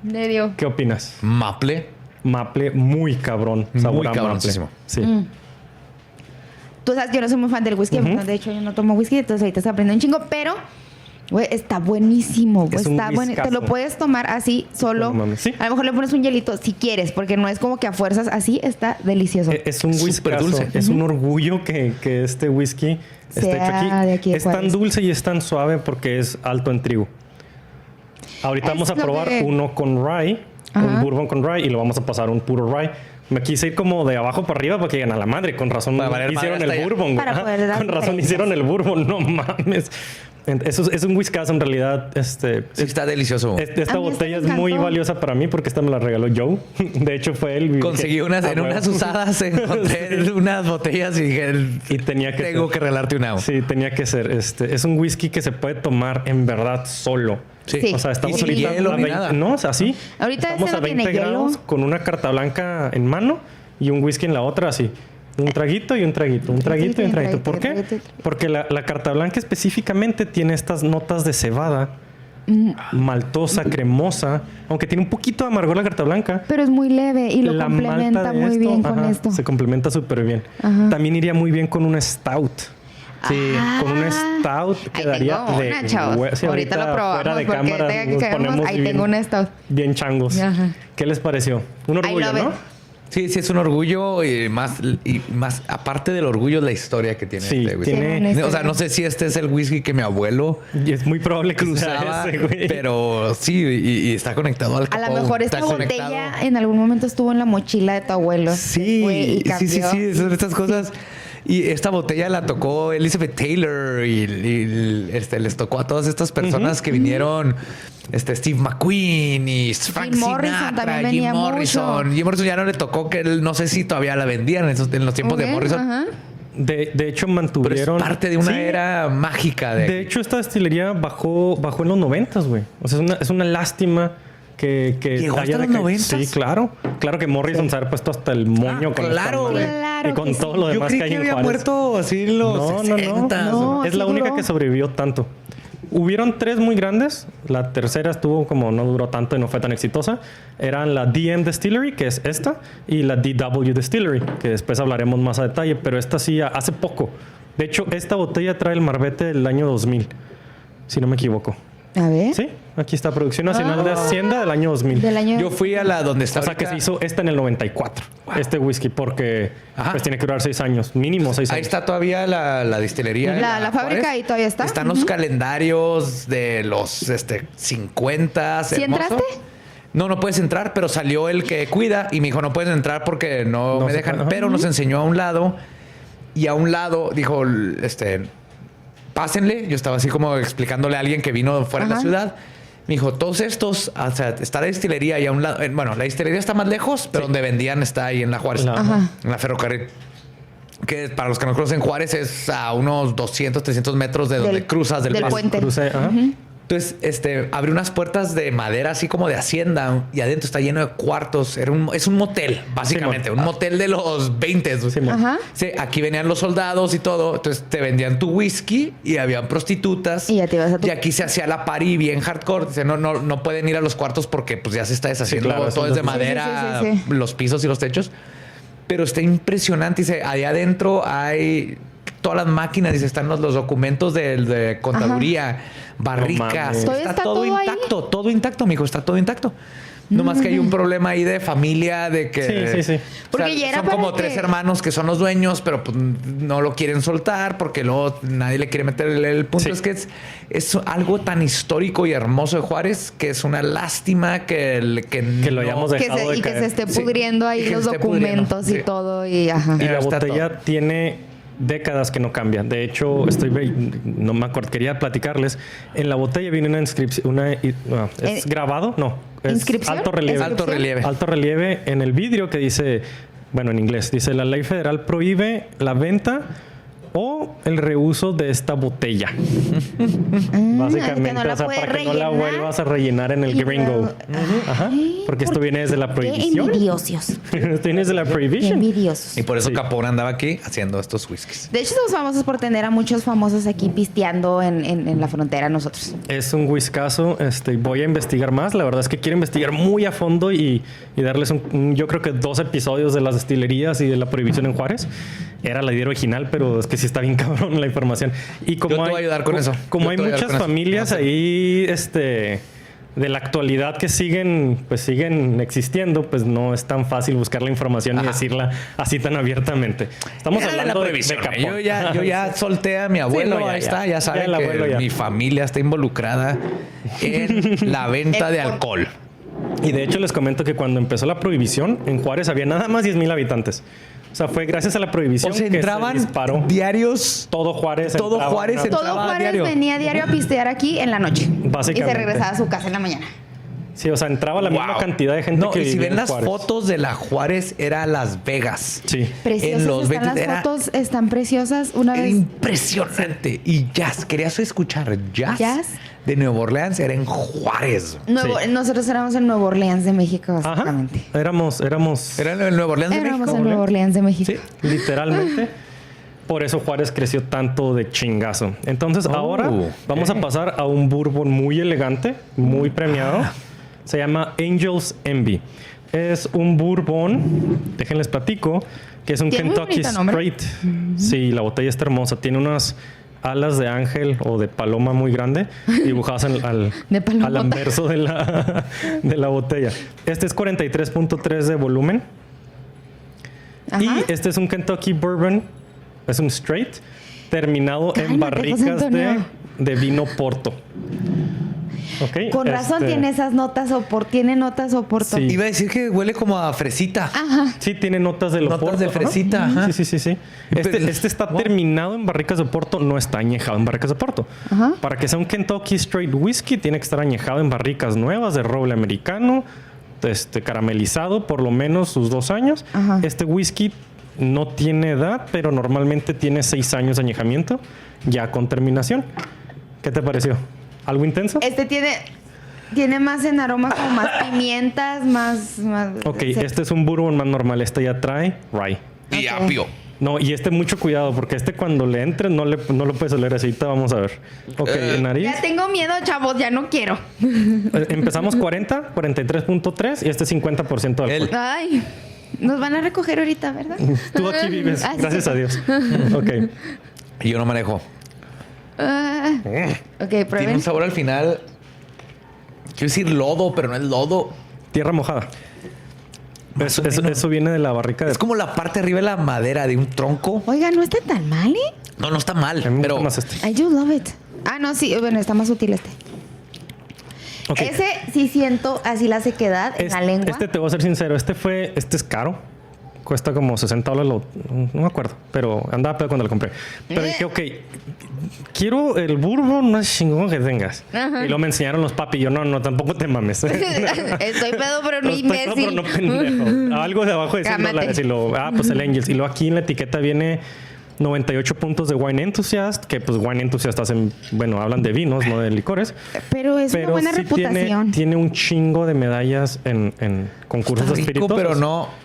Le dio. ¿Qué opinas? Maple, muy cabrón. Sabor muy cabroncísimo. Sí. Tú sabes, yo no soy muy fan del whisky. De hecho, yo no tomo whisky, entonces ahorita estoy aprendiendo un chingo. Pero Güey, está buenísimo. Es un Está bueno. Te lo puedes tomar así, solo. No, ¿sí? A lo mejor le pones un hielito si quieres, porque no es como que a fuerzas así. Está delicioso. Es un whisky dulce. Es un orgullo que este whisky esté hecho aquí. Es tan dulce y es tan suave porque es alto en trigo. Ahorita vamos a probar uno con rye, un bourbon con rye, y lo vamos a pasar un puro rye. Me quise ir como de abajo para arriba porque llegan a la madre. Con razón hicieron el bourbon. Con razón hicieron el bourbon. No mames. Eso es un whiskazo en realidad. Está delicioso. Esta botella es muy valiosa para mí porque esta me la regaló Joe. De hecho, fue él. Conseguí unas usadas, encontré unas botellas y dije, tengo que regalarte una. Sí, tenía que ser. Es un whisky que se puede tomar en verdad solo. Sí. O sea, estamos sin ahorita hielo, a 20, no, o sea, sí. Ahorita estamos a 20 grados hielo. Con una carta blanca en mano y un whisky en la otra, así. Un traguito y un traguito, un traguito y un traguito. ¿Por qué? Porque la carta blanca específicamente tiene estas notas de cebada, maltosa, cremosa, aunque tiene un poquito de amargor la carta blanca. Pero es muy leve y lo complementa muy bien con esto. Se complementa súper bien. También iría muy bien con una stout. Sí, con un stout quedaría sí, ahorita lo probamos fuera de cámara, nos ponemos ahí tengo un stout. Bien changos. Ajá. ¿Qué les pareció? Un orgullo, ¿no? Sí, es un orgullo y más aparte del orgullo es la historia que tiene este whisky. O sea, no sé si este es el whisky que mi abuelo y es muy probable que usaba, pero sí, y está conectado al capón. A lo mejor esta botella en algún momento estuvo en la mochila de tu abuelo. Sí, sí, son estas cosas. Y esta botella la tocó Elizabeth Taylor y les tocó a todas estas personas que vinieron, Steve McQueen y Frank Sinatra, Jim Morrison. Jim Morrison ya no le tocó, que él, no sé si todavía la vendían en los tiempos de Morrison. De hecho, mantuvieron... Pero es parte de una era mágica. De hecho, esta destilería bajó en los 90s, güey. O sea, es una lástima que llegó hasta los 90s. Sí, claro. Claro que Morrison se ha puesto hasta el moño con claro, y con todo lo demás que hay en Juárez. Yo creí que había muerto así en los 60s. No, es la única que sobrevivió tanto. Hubieron 3 muy grandes. La tercera no duró tanto y no fue tan exitosa. Eran la DM Distillery, que es esta, y la DW Distillery, que después hablaremos más a detalle. Pero esta sí, hace poco. De hecho, esta botella trae el marbete del año 2000, si no me equivoco. A ver. Sí, aquí está Producción Nacional de Hacienda del año 2000. Yo fui a la donde está. O sea, que se hizo esta en el 94. Wow. Este whisky, porque pues tiene que durar 6 años, mínimo 6 años. Ahí está todavía la distillería. La fábrica ahí todavía está. Están los calendarios de los 50. ¿Sí entraste? No puedes entrar, pero salió el que cuida y me dijo, no puedes entrar porque no me dejan. Pero nos enseñó a un lado y a un lado dijo, pásenle. Yo estaba así como explicándole a alguien que vino fuera de la ciudad. Me dijo, todos estos, o sea, está la distillería y a un lado. Bueno, la distillería está más lejos, pero donde vendían está ahí en la Juárez, en la ferrocarril. Que para los que no conocen, Juárez es a unos 200, 300 metros de donde cruzas del puente. Entonces, abrió unas puertas de madera así como de hacienda y adentro está lleno de cuartos. Es un motel, básicamente. Un motel de los 20. Sí, aquí venían los soldados y todo. Entonces te vendían tu whisky y habían prostitutas. Y ya te ibas a y aquí se hacía la party bien hardcore. Dice, no pueden ir a los cuartos porque pues ya se está deshaciendo. Todo es de madera, los pisos y los techos. Pero está impresionante. Dice, allá adentro hay todas las máquinas. Dice, están los documentos de contaduría, barricas. Está todo intacto. Ahí? Todo intacto, mijo. Está todo intacto. Nomás que hay un problema ahí de familia, de que... Sí. Porque ya era son como 3 hermanos que son los dueños, pero pues, no lo quieren soltar porque luego nadie le quiere meter el punto. Es que es algo tan histórico y hermoso de Juárez que es una lástima que lo hayamos dejado de caer. Y que se esté pudriendo ahí los documentos y todo. Y la botella tiene décadas que no cambia. De hecho, no me acuerdo, quería platicarles. En la botella viene una inscripción, ¿es grabado? No. Es ¿inscripción? Alto relieve. Alto relieve en el vidrio que dice, bueno, en inglés, dice: la ley federal prohíbe la venta o el reuso de esta botella. Básicamente, no para que no la vuelvas a rellenar en el gringo. Porque esto viene desde la prohibición. Envidiosos. Esto viene desde la prohibition. Envidiosos. Y por eso Capone andaba aquí haciendo estos whiskies. De hecho, somos famosos por tener a muchos famosos aquí pisteando en la frontera nosotros. Es un whiskazo. Voy a investigar más. La verdad es que quiero investigar muy a fondo y darles yo creo que 2 episodios de las destilerías y de la prohibición en Juárez. Era la idea original, pero es que sí está bien cabrón la información. Y como yo te voy a ayudar con eso. Como hay muchas familias ahí, de la actualidad que siguen existiendo, pues no es tan fácil buscar la información y decirla así tan abiertamente. Estamos hablando de Capón. Yo ya solté a mi abuelo, sí, ahí está, ya saben que mi familia está involucrada en la venta de alcohol. Y de hecho les comento que cuando empezó la prohibición, en Juárez había nada más 10,000 habitantes. O sea, fue gracias a la prohibición que entraban se disparó. Diarios. Todo Juárez venía diario a pistear aquí en la noche. Básicamente. Y se regresaba a su casa en la mañana. Sí, o sea, entraba la misma cantidad de gente que y si ven las Juárez. Fotos de la Juárez, era Las Vegas. Sí. Preciosas las fotos, están preciosas. Una vez. Impresionante. Y jazz, ¿querías escuchar jazz? De Nueva Orleans, era en Juárez. Nosotros éramos en Nueva Orleans de México, básicamente. Ajá. Éramos. ¿Era en Nueva Orleans de México? Éramos en Nueva Orleans de México. Sí, literalmente. Por eso Juárez creció tanto de chingazo. Entonces, ahora vamos a pasar a un bourbon muy elegante, muy premiado. Se llama Angel's Envy. Es un bourbon, déjenles platico, que es un Kentucky Straight. Sí, la botella está hermosa. Tiene unas alas de ángel o de paloma muy grande dibujadas al anverso de la botella. Este es 43.3 de volumen. Ajá. Y este es un Kentucky Bourbon. Es un straight terminado en barricas de vino Porto. Okay, con razón tiene esas notas tiene notas Oporto. Sí. Iba a decir que huele como a fresita. Ajá. Sí, tiene notas de Oporto. Notas de fresita. ¿No? Ajá. Sí. Este está terminado en barricas de Oporto, no está añejado en barricas de Oporto. Ajá. Para que sea un Kentucky Straight Whiskey, tiene que estar añejado en barricas nuevas de roble americano, caramelizado por lo menos sus 2 años. Ajá. Este whisky no tiene edad, pero normalmente tiene 6 años de añejamiento, ya con terminación. ¿Qué te pareció? ¿Algo intenso? Este tiene más en aromas, como más pimientas, más... Ok, este es un bourbon más normal. Este ya trae rye. Y apio. No, y mucho cuidado, porque cuando le entres no lo puedes oler así. Ahorita vamos a ver. Ok, nariz. Ya tengo miedo, chavos, ya no quiero. Empezamos 43.3 y este 50% de alcohol. Ay, nos van a recoger ahorita, ¿verdad? Tú aquí vives, gracias a Dios. Ok. Yo no manejo. Ok, prueben. Tiene un sabor al final. Quiero decir lodo, pero no es lodo. Tierra mojada. Eso viene de la barrica. Es como la parte arriba de la madera de un tronco. Oiga, no está tan mal, ¿eh? No está mal. Pero más I do love it. No, sí. Bueno, está más sutil este. Okay. Ese sí siento así la sequedad en la lengua. Te voy a ser sincero. Este es caro. Cuesta como $60. No me acuerdo. Pero andaba pedo cuando lo compré. Pero dije, ok, quiero el bourbon más chingón que tengas. Ajá. Y luego me enseñaron los papi. Y yo, no, tampoco te mames. Estoy pedo, pero no imbécil. Pero no pendejo. Algo de abajo de $100. Pues el Angels. Y luego aquí en la etiqueta viene 98 puntos de Wine Enthusiast. Que pues Wine Enthusiast hablan de vinos, no de licores. Pero es una buena reputación. Tiene un chingo de medallas en concursos de espíritus. Pero no...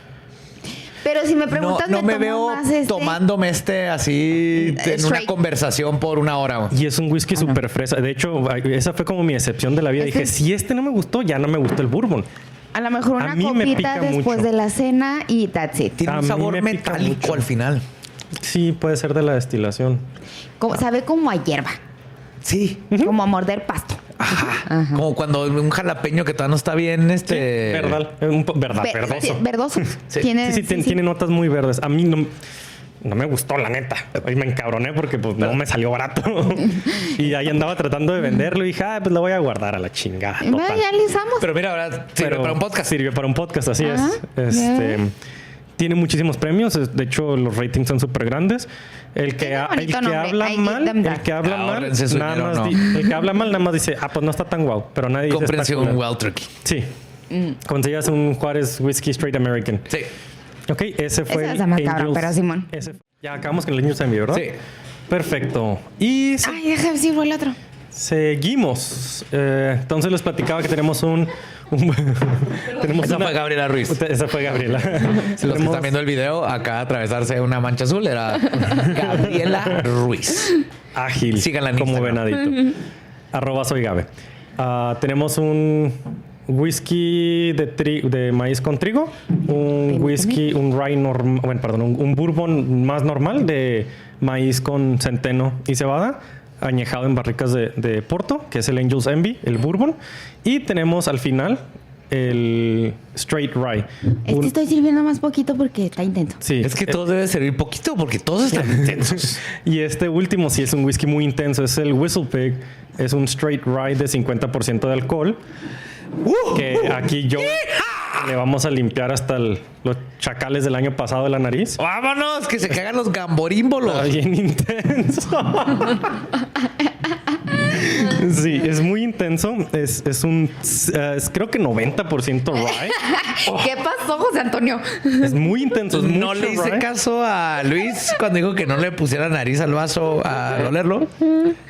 Pero si me preguntas, no me veo tomándome así en una conversación por 1 hora. Y es un whisky súper fresa. De hecho, esa fue como mi excepción de la vida. Dije, si no me gustó, ya no me gustó el bourbon. A lo mejor una copita después de la cena y that's it. Tiene un sabor metálico al final. Sí, puede ser de la destilación. Sabe como a hierba. Sí. Como a morder pasto. Ajá. Como cuando un jalapeño que todavía no está bien, Sí, verdoso. Verdoso. Sí. Tiene notas muy verdes. A mí no me gustó, la neta. Ahí me encabroné porque pues no me salió barato. Y ahí andaba tratando de venderlo y dije, pues lo voy a guardar a la chingada. Ya le usamos. Pero mira, ahora sirve para un podcast. Sirve para un podcast, así es. Tiene muchísimos premios. De hecho, los ratings son súper grandes. El que habla mal nada más dice, pues no está tan guau. Pero nadie dice cómprense un Wild Turkey. Sí. Conseguías un Juárez Whiskey Straight American. Sí. Ok, ese fue el Angels. Pero Simón. Ya acabamos con el Angels Envy, ¿verdad? Sí. Perfecto. Y... déjame decir el otro. Seguimos. Entonces les platicaba que tenemos esa fue Gabriela Ruiz. Esa fue Gabriela. Si los que están viendo el video, acá atravesarse una mancha azul era Gabriela Ruiz. Ágil. Síganla en como venadito. @soygabe. Tenemos un whisky de maíz con trigo, un whisky, un rye normal, un bourbon más normal de maíz con centeno y cebada, añejado en barricas de Porto, que es el Angel's Envy, el bourbon. Y tenemos al final el Straight Rye. Estoy sirviendo más poquito porque está intenso. Sí. Es que todo debe servir poquito porque todos están intensos. Y este último sí es un whisky muy intenso. Es el Whistle Pig. Es un Straight Rye de 50% de alcohol. Que aquí yo le vamos a limpiar hasta los chacales del año pasado de la nariz. ¡Vámonos! Que se cagan los gamborímbolos. Está bien intenso. Sí, es muy intenso. Es creo que 90% rye. ¿Qué pasó, José Antonio? Es muy intenso. Es No le hice caso a Luis cuando dijo que no le pusiera nariz al vaso al olerlo.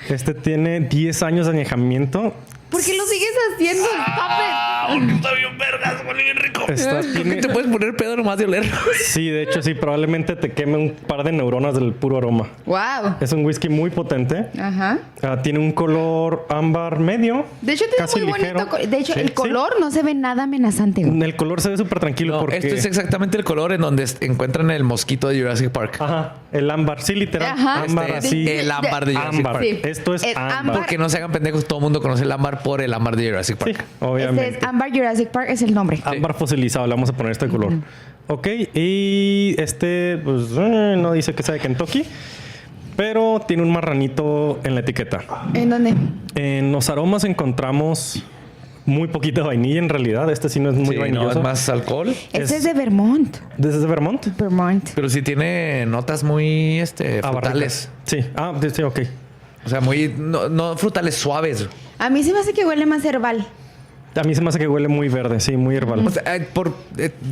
Este tiene 10 años de añejamiento. ¿Por qué lo sigues haciendo? Está bien vergas, huele bien rico. Creo que te puedes poner pedo nomás de olerlo. Sí, de hecho, sí, probablemente te queme un par de neuronas del puro aroma. Wow. Es un whisky muy potente. Ajá. Tiene un color ámbar medio. De hecho, tiene casi muy ligero. bonito. De hecho, Sí, el color no se ve nada amenazante. Güey. El color se ve súper tranquilo No, porque... esto es exactamente el color en donde encuentran el mosquito de Jurassic Park. Ajá, el ámbar. Sí, literal. Ajá. Ámbar así. El ámbar de Jurassic Ámbar. Park. Sí. Esto es El ámbar. Porque no se hagan pendejos, todo el mundo conoce el ámbar por el ámbar de Jurassic Park. Sí, obviamente. Este es Amber Jurassic Park, es el nombre. Ámbar fosilizado, le vamos a poner este color. Ok, y este, pues, no dice que sea de Kentucky, pero tiene un marranito en la etiqueta. ¿En dónde? En los aromas encontramos muy poquita vainilla en realidad. Este sí no es muy Sí, vainilloso. no, es más alcohol. Este es de Vermont. ¿Desde Vermont? Vermont. Pero sí tiene notas muy Ah, frutales. barricas. Sí, sí, ok. O sea, muy no frutales suaves. A mí se me hace que huele más herbal. A mí se me hace que huele muy verde, sí, muy herbal. O sea,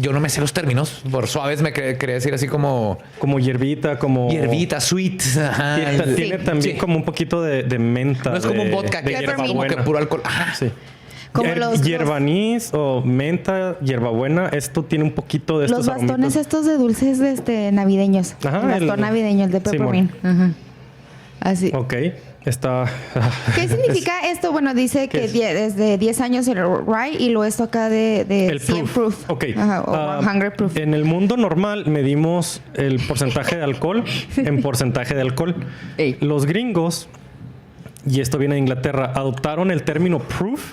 yo no me sé los términos. Por suaves me quería decir así como Como hierbita, como... hierbita, sweet. Ajá. Tiene también Sí. como un poquito de menta. No es como un vodka de que es hierbabuena. como que puro alcohol. Ajá. Sí. Como los hierbanís o menta, hierbabuena. Esto tiene un poquito de Los estos bastones aromitas. estos de dulces navideños. Ajá, el bastón el- navideño, el de Peppermint. Ajá. Así. Ok, está... ¿Qué significa esto? Bueno, dice ¿Qué que es? desde 10 años el rye y luego esto acá de El 100 proof. Ok. Ajá, o 100 proof. En el mundo normal medimos el porcentaje de alcohol en porcentaje de alcohol. Ey. Los gringos, y esto viene de Inglaterra, adoptaron el término proof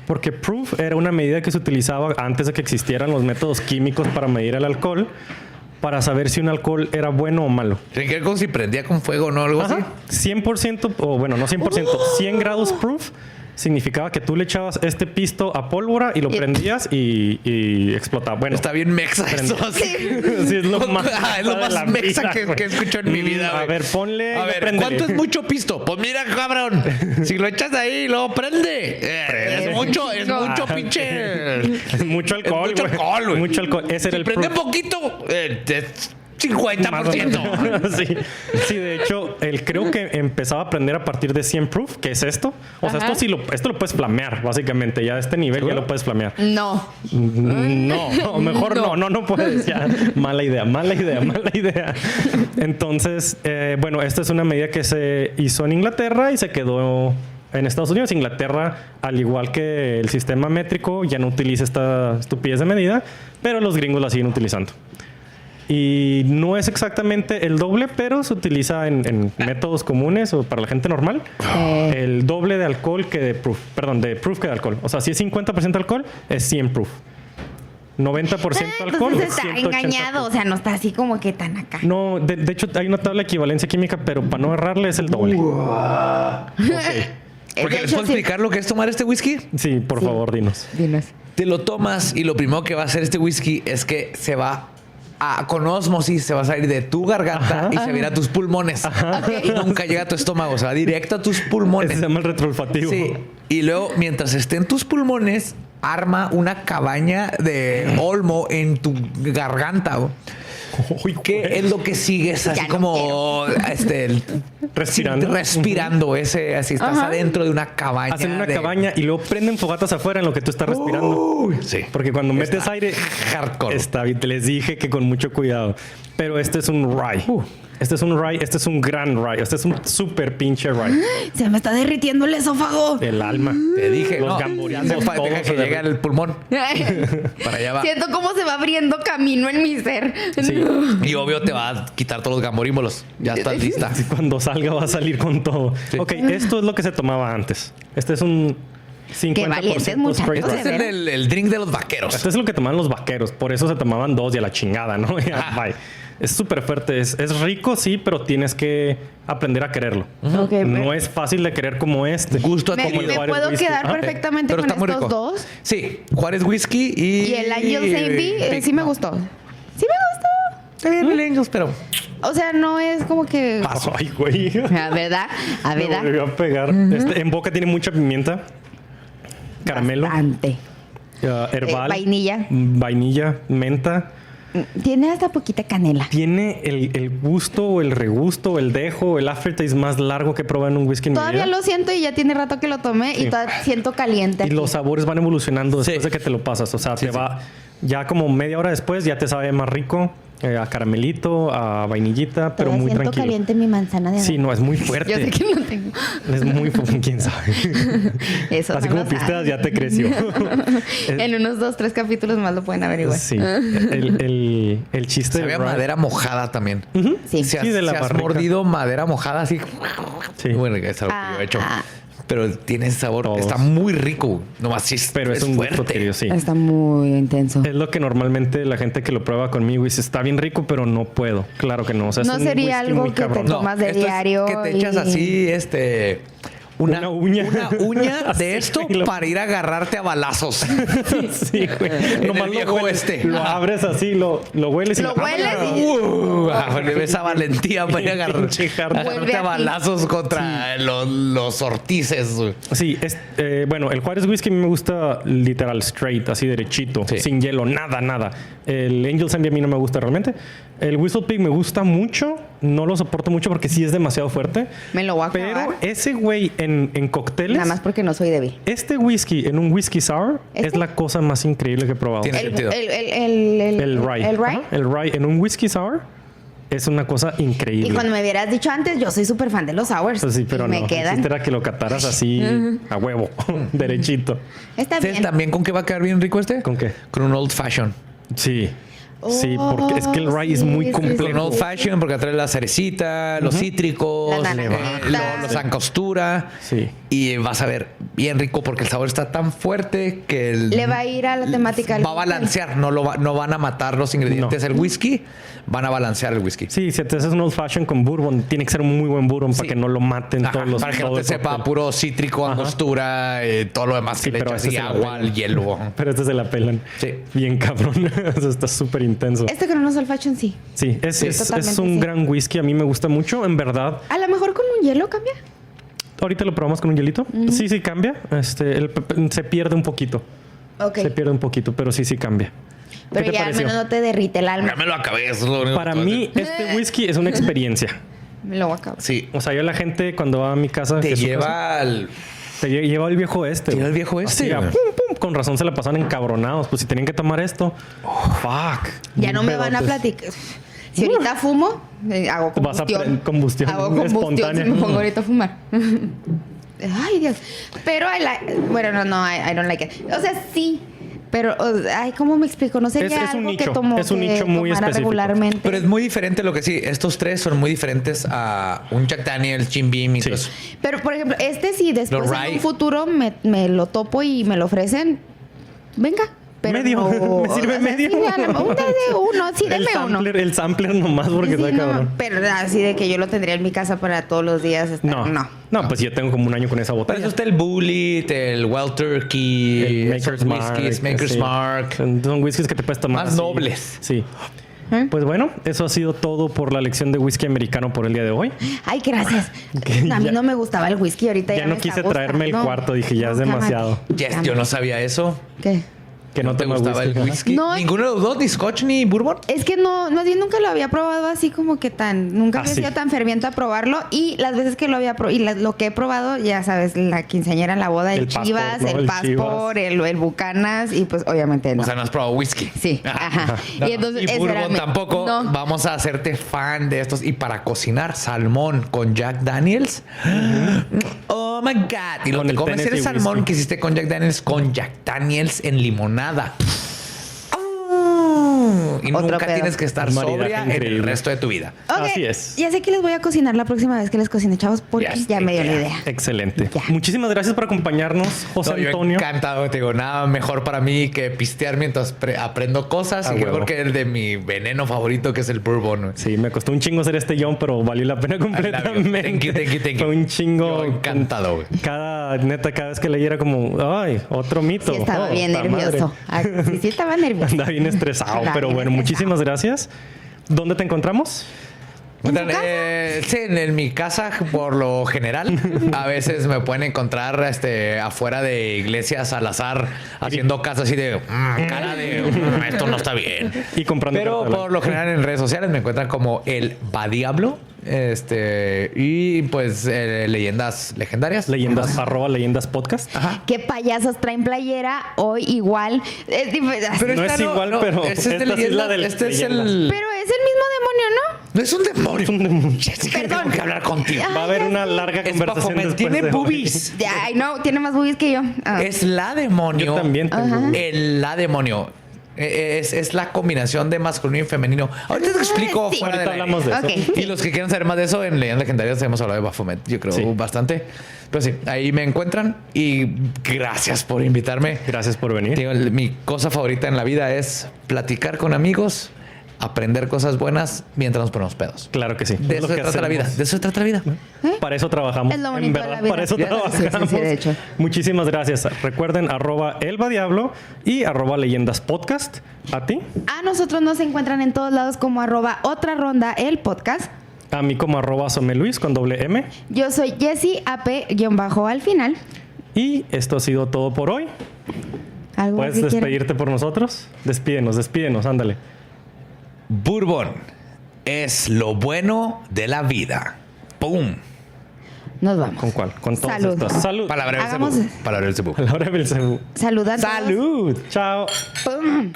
porque proof era una medida que se utilizaba antes de que existieran los métodos químicos para medir el alcohol, para saber si un alcohol era bueno o malo. Tiene que ver como si prendía con fuego, ¿no? Algo así. Ajá. 100%, o bueno, no 100%, 100 grados proof significaba que tú le echabas este pisto a pólvora y lo prendías y explotaba. Bueno, Está bien mexa eso. Sí, es lo más, Es lo más mexa vida, que güey. he escuchado en mi vida, A güey. ver, ponle. A ver, préndele. ¿cuánto es mucho pisto? Pues mira, cabrón. Si lo echas ahí, luego prende. Es mucho pinche. Es mucho alcohol. Es mucho alcohol, güey. Mucho alcohol. Ese era Si el prende proof. poquito, es Más o 50%. menos. Sí. Sí, de hecho, creo que empezaba a aprender a partir de 100 proof, que es esto. O sea, Ajá. esto lo puedes flamear, básicamente. Ya a este nivel ya lo puedes flamear. No. No, mejor no puedes. Ya, mala idea. Entonces, bueno, esta es una medida que se hizo en Inglaterra y se quedó en Estados Unidos. Inglaterra, al igual que el sistema métrico, ya no utiliza esta estupidez de medida, pero los gringos la siguen utilizando. Y no es exactamente el doble, pero se utiliza en métodos comunes o para la gente normal. El doble de alcohol que de proof. Perdón, de proof que de alcohol. O sea, si es 50% alcohol, es 100 proof. 90% alcohol. Entonces es está 180 engañado. proof. O sea, no está así como que tan acá. No, de hecho hay una tabla de equivalencia química, pero para no errarle es el doble. Ok. Porque De les hecho, puedo sí. explicar lo que es tomar este whisky. Sí, por favor, dinos. Dinos. Te lo tomas y lo primero que va a hacer este whisky es que se va con ósmosis, se va a salir de tu garganta y se va a ir a tus pulmones. Y nunca llega a tu estómago, se va directo a tus pulmones. Ese se llama el retroolfativo. Sí. Y luego, mientras esté en tus pulmones, arma una cabaña de olmo en tu garganta. ¿No? Uy, ¿Qué es lo que sigues así Ya no como Respirando. respirando ese, así estás Ajá. adentro de una cabaña. Hacen una de- cabaña y luego prenden fogatas afuera en lo que tú estás respirando. Uy, sí. Porque cuando metes Está aire, hardcore. está bien. Te les dije que con mucho cuidado. Pero este es un rye. Este es un rye, este es un gran rye, este es un súper pinche rye. Se me está derritiendo el esófago. El alma. Te dije, los no, gamborinos, deja todo que se llegue derrite. al pulmón. Para allá va. Siento cómo se va abriendo camino en mi ser. Sí. Y obvio te va a quitar todos los gamborímbolos. Ya estás lista. Sí, cuando salga va a salir con todo. Sí. Ok, esto es lo que se tomaba antes. Este es un 50% valientes, muchachos. straight Este rye. es el drink de los vaqueros. Este es lo que tomaban los vaqueros. Por eso se tomaban 2 y a la chingada, ¿no? Ya, bye. Es súper fuerte. Es rico, sí, pero tienes que aprender a quererlo. Ok, No es fácil de querer como este. Gusto Me adquirido. Juárez puedo Whisky. quedar Ah, perfectamente Pero con está muy estos rico. dos. Sí, Juárez Whisky Y el Angel St. B sí me gustó. Sí me gustó. Está bien el Angels, pero... O sea, no es como que... Ay, güey. A verdad, a Me verdad. volvió a pegar. En boca tiene mucha pimienta. Caramelo. Bastante. Herbal. Vainilla. Menta. Tiene hasta poquita canela. Tiene el gusto, el regusto, el dejo, el aftertaste más largo que he probado en un whisky en mi Todavía vida. lo siento y ya tiene rato que lo tomé Sí. y todavía siento caliente. Y aquí. los sabores van evolucionando después Sí. de que te lo pasas. O sea, te va... Ya como media hora después ya te sabe más rico. A caramelito, a vainillita, pero Todavía muy siento tranquilo. caliente mi manzana de Sí, no, es muy fuerte. Yo sé que no tengo. Es muy fuerte, quién sabe. Eso Así no como lo pisteas, saben. ya te creció. En unos 2-3 capítulos más lo pueden averiguar. Sí. El chiste Sabía del rye- madera mojada también. Sí. Si has, Sí, de la si has barrica. mordido madera mojada así. Sí. Bueno, es algo que yo he hecho. Pero tiene ese sabor. Todos. Está muy rico. Nomás sí Pero es un gusto fuerte. adquirido, sí. Está muy intenso. Es lo que normalmente la gente que lo prueba conmigo dice, está bien rico, pero no puedo. Claro que no. O sea, No es un sería whisky algo muy que te cabrón. tomas de esto es diario que te echas y- así, Una uña. Una uña Así, de esto lo- para ir a agarrarte a balazos. Sí, güey. En Nomás el lo viejo hueles, este. Lo Ajá. abres así, lo hueles y Lo hueles y- Esa valentía para ir a Pinche hardcore. agarrarte Vuelve a a ti. balazos contra los ortices. Güey. Sí, bueno, el Juárez Whisky a mí me gusta literal straight, así derechito, Sí. sin hielo, nada. El Angel St. B a mí no me gusta realmente. El Whistle Pig me gusta mucho, no lo soporto mucho porque sí es demasiado fuerte. Me lo voy a acabar. Pero ese güey en cócteles, Nada más porque no soy débil. este whisky en un whisky sour ¿Este? es la cosa más increíble que he probado. Tiene sentido. El rye. El rye. Ajá, el rye en un whisky sour es una cosa increíble. Y cuando me hubieras dicho antes, yo soy súper fan de los sours. Pues sí, pero y me no. quedan. Chiste era que lo cataras así a huevo, derechito. Está ¿Sabes bien. también con qué va a quedar bien rico este? ¿Con qué? Con un old fashion. Sí. Sí, porque es que el rye es sí, muy sí, Con complejo. un old fashion porque trae la cerecita, los cítricos, La naranjita. los angostura. Sí. Y vas a ver bien rico porque el sabor está tan fuerte que Le va a ir a la temática del va a balancear. No van a matar los ingredientes No. del whisky, van a balancear el whisky. Sí, si te haces un old fashion con bourbon, tiene que ser un muy buen bourbon para Sí. que no lo maten Ajá, todos los para que no todo te el sepa cóctel. puro cítrico, angostura, todo lo demás Sí, que le pero echas ese y se la agua, pelan. el hielo. Pero este se la pelan. Sí. Bien cabrón. Eso está súper intenso. Este con unos old fashion sí. Sí, es totalmente un sí. gran whisky. A mí me gusta mucho, en verdad. A lo mejor con un hielo cambia. Ahorita lo probamos con un hielito. Sí cambia. Se pierde un poquito. Ok. Se pierde un poquito, pero sí cambia. Pero ¿Qué te ya al pareció? menos no te derrite el alma. Ya me lo acabé. Eso es lo único Para que puedo mí, decir. este whisky es una experiencia. Me lo voy a acabar. Sí. O sea, yo la gente cuando va a mi casa... que Te es su casa, lleva al... te lleva el viejo este. Lleva güey. el viejo este, Así, güey. pum, pum. Con razón se la pasan encabronados. Pues si tenían que tomar esto... fuck. Ya no me van a Pedotes. platicar. Si ahorita fumo, hago Vas a combustión. combustión Hago combustión espontánea. si me pongo ahorita a fumar. Ay, Dios. Pero bueno, no, I don't like it. O sea, sí. Pero, ay, ¿cómo me explico? No sería Es un algo nicho, que tomo es un que nicho muy tomara específico. regularmente. Pero es muy diferente lo que sí. Estos tres son muy diferentes a un Jack Daniels, Jim Beam y Sí. todo eso. Pero, por ejemplo, si después Los en rye. un futuro me lo topo y me lo ofrecen, venga. Pero Medio. no- Me sirve o sea, medio. Sí, uno, sí, deme uno. El sampler nomás porque Sí, está no, cabrón. pero así de que yo lo tendría en mi casa para todos los días. No, pues yo tengo como un año con esa Para botella. eso está el Bullet, el Wild Turkey, El Maker's esos Mark. whiskies, Maker's sí. Mark. Son whiskies que te puedes tomar. Más así. nobles. Sí. Pues bueno, eso ha sido todo por la lección de whisky americano por el día de hoy. Ay, gracias. Que A mí ya- no me gustaba el whisky, ahorita ya Ya no me está quise traerme el gustando. cuarto, dije, ya es No, demasiado. Yes, yo no sabía eso. ¿Qué? Que no te gustaba el whisky. No. ¿Ninguno de los dos? ¿Ni scotch ni bourbon? Es que no, más bien nunca lo había probado así como que nunca había sí. sido tan ferviente a probarlo. Y las veces que lo había probado, y lo que he probado, ya sabes, la quinceañera en la boda, el Chivas, Passport, ¿no? el Passport, el Bucanas, y pues obviamente no. O sea, no has probado whisky. Sí, ajá. No. Y entonces Y ese era bourbon tampoco. No. Vamos a hacerte fan de estos. Y para cocinar salmón con Jack Daniels. Oh my God. Y lo Con que el comes Tennessee el salmón whiskey. que hiciste con Jack Daniels en limonada. Y Otro nunca pedo. tienes que estar Un maridaje sobria en el increíble. resto de tu vida. Ok, Así es. Ya sé que les voy a cocinar la próxima vez que les cocine, chavos, porque ya me dio la idea. Excelente. Ya. Muchísimas gracias por acompañarnos, José No, yo Antonio. encantado, te digo, nada mejor para mí que pistear mientras aprendo cosas. Ah, y qué huevo. mejor que el de mi veneno favorito, que es el bourbon. Sí, me costó un chingo hacer este guión, pero valió la pena completamente. Thank you, thank you, thank you. Fue un chingo. Yo encantado, güey. Cada vez que leyera como, ay, otro mito. Sí, estaba Oh, bien ta nervioso. madre. Sí, estaba nervioso. Anda bien estresado, Anda pero bien bueno, estresado. muchísimas gracias. ¿Dónde te encontramos? ¿En tu casa? Sí, en mi casa, por lo general, a veces me pueden encontrar afuera de iglesias al azar, haciendo caso así de cara de esto no está bien. Y comprando Pero cartela. por lo general en redes sociales me encuentran como el Badiablo. Y pues leyendas legendarias. Leyendas, @leyendas podcast. Ajá. ¿Qué payasos traen playera? Hoy igual. Es diferente. Pero No esta es igual, pero este es de esta sí es leyenda, la de este es leyendas. el... Pero es el mismo demonio, ¿no? No es un demonio. Es un demonio. Jessica, tengo que hablar contigo. Va a haber una larga Es conversación Baphomet, después tiene de hoy. boobies. Ay, no, tiene más boobies que yo. Ah. Es la demonio. Yo también tengo. Ajá. La demonio. Es la combinación de masculino y femenino. Ahorita te explico sí. fuera de Ahorita la hablamos de eso. Ok. Y los que quieran saber más de eso, en Leyendas Legendarias hemos hablado de Baphomet. Yo creo Sí. bastante. Pero sí, ahí me encuentran. Y gracias por invitarme. Gracias por venir. Digo, mi cosa favorita en la vida es platicar con amigos, aprender cosas buenas mientras nos ponemos pedos. Claro que sí. De Es eso lo se que trata la vida. hacemos. De eso se trata la vida. Para eso trabajamos. Es lo en bonito de verdad, la vida. para eso Ya, trabajamos. sí, de hecho. Muchísimas gracias. Recuerden @elbadiablo y @leyendaspodcast. ¿A ti? A nosotros nos encuentran en todos lados como @otra ronda el podcast. A mí como @someluis con doble M. Yo soy Jessie AP_ al final. Y esto ha sido todo por hoy. ¿Algo más ¿Puedes que quieran? despedirte por nosotros? Despídenos, ándale. Bourbon es lo bueno de la vida. ¡Pum! Nos vamos. ¿Con cuál? Con todas Salud. estas. Salud. Palabra del Hagamos- Cebú. Palabra del Cebú. Palabra del Belcebú. Salud a todos. Salud. Chao. Pum.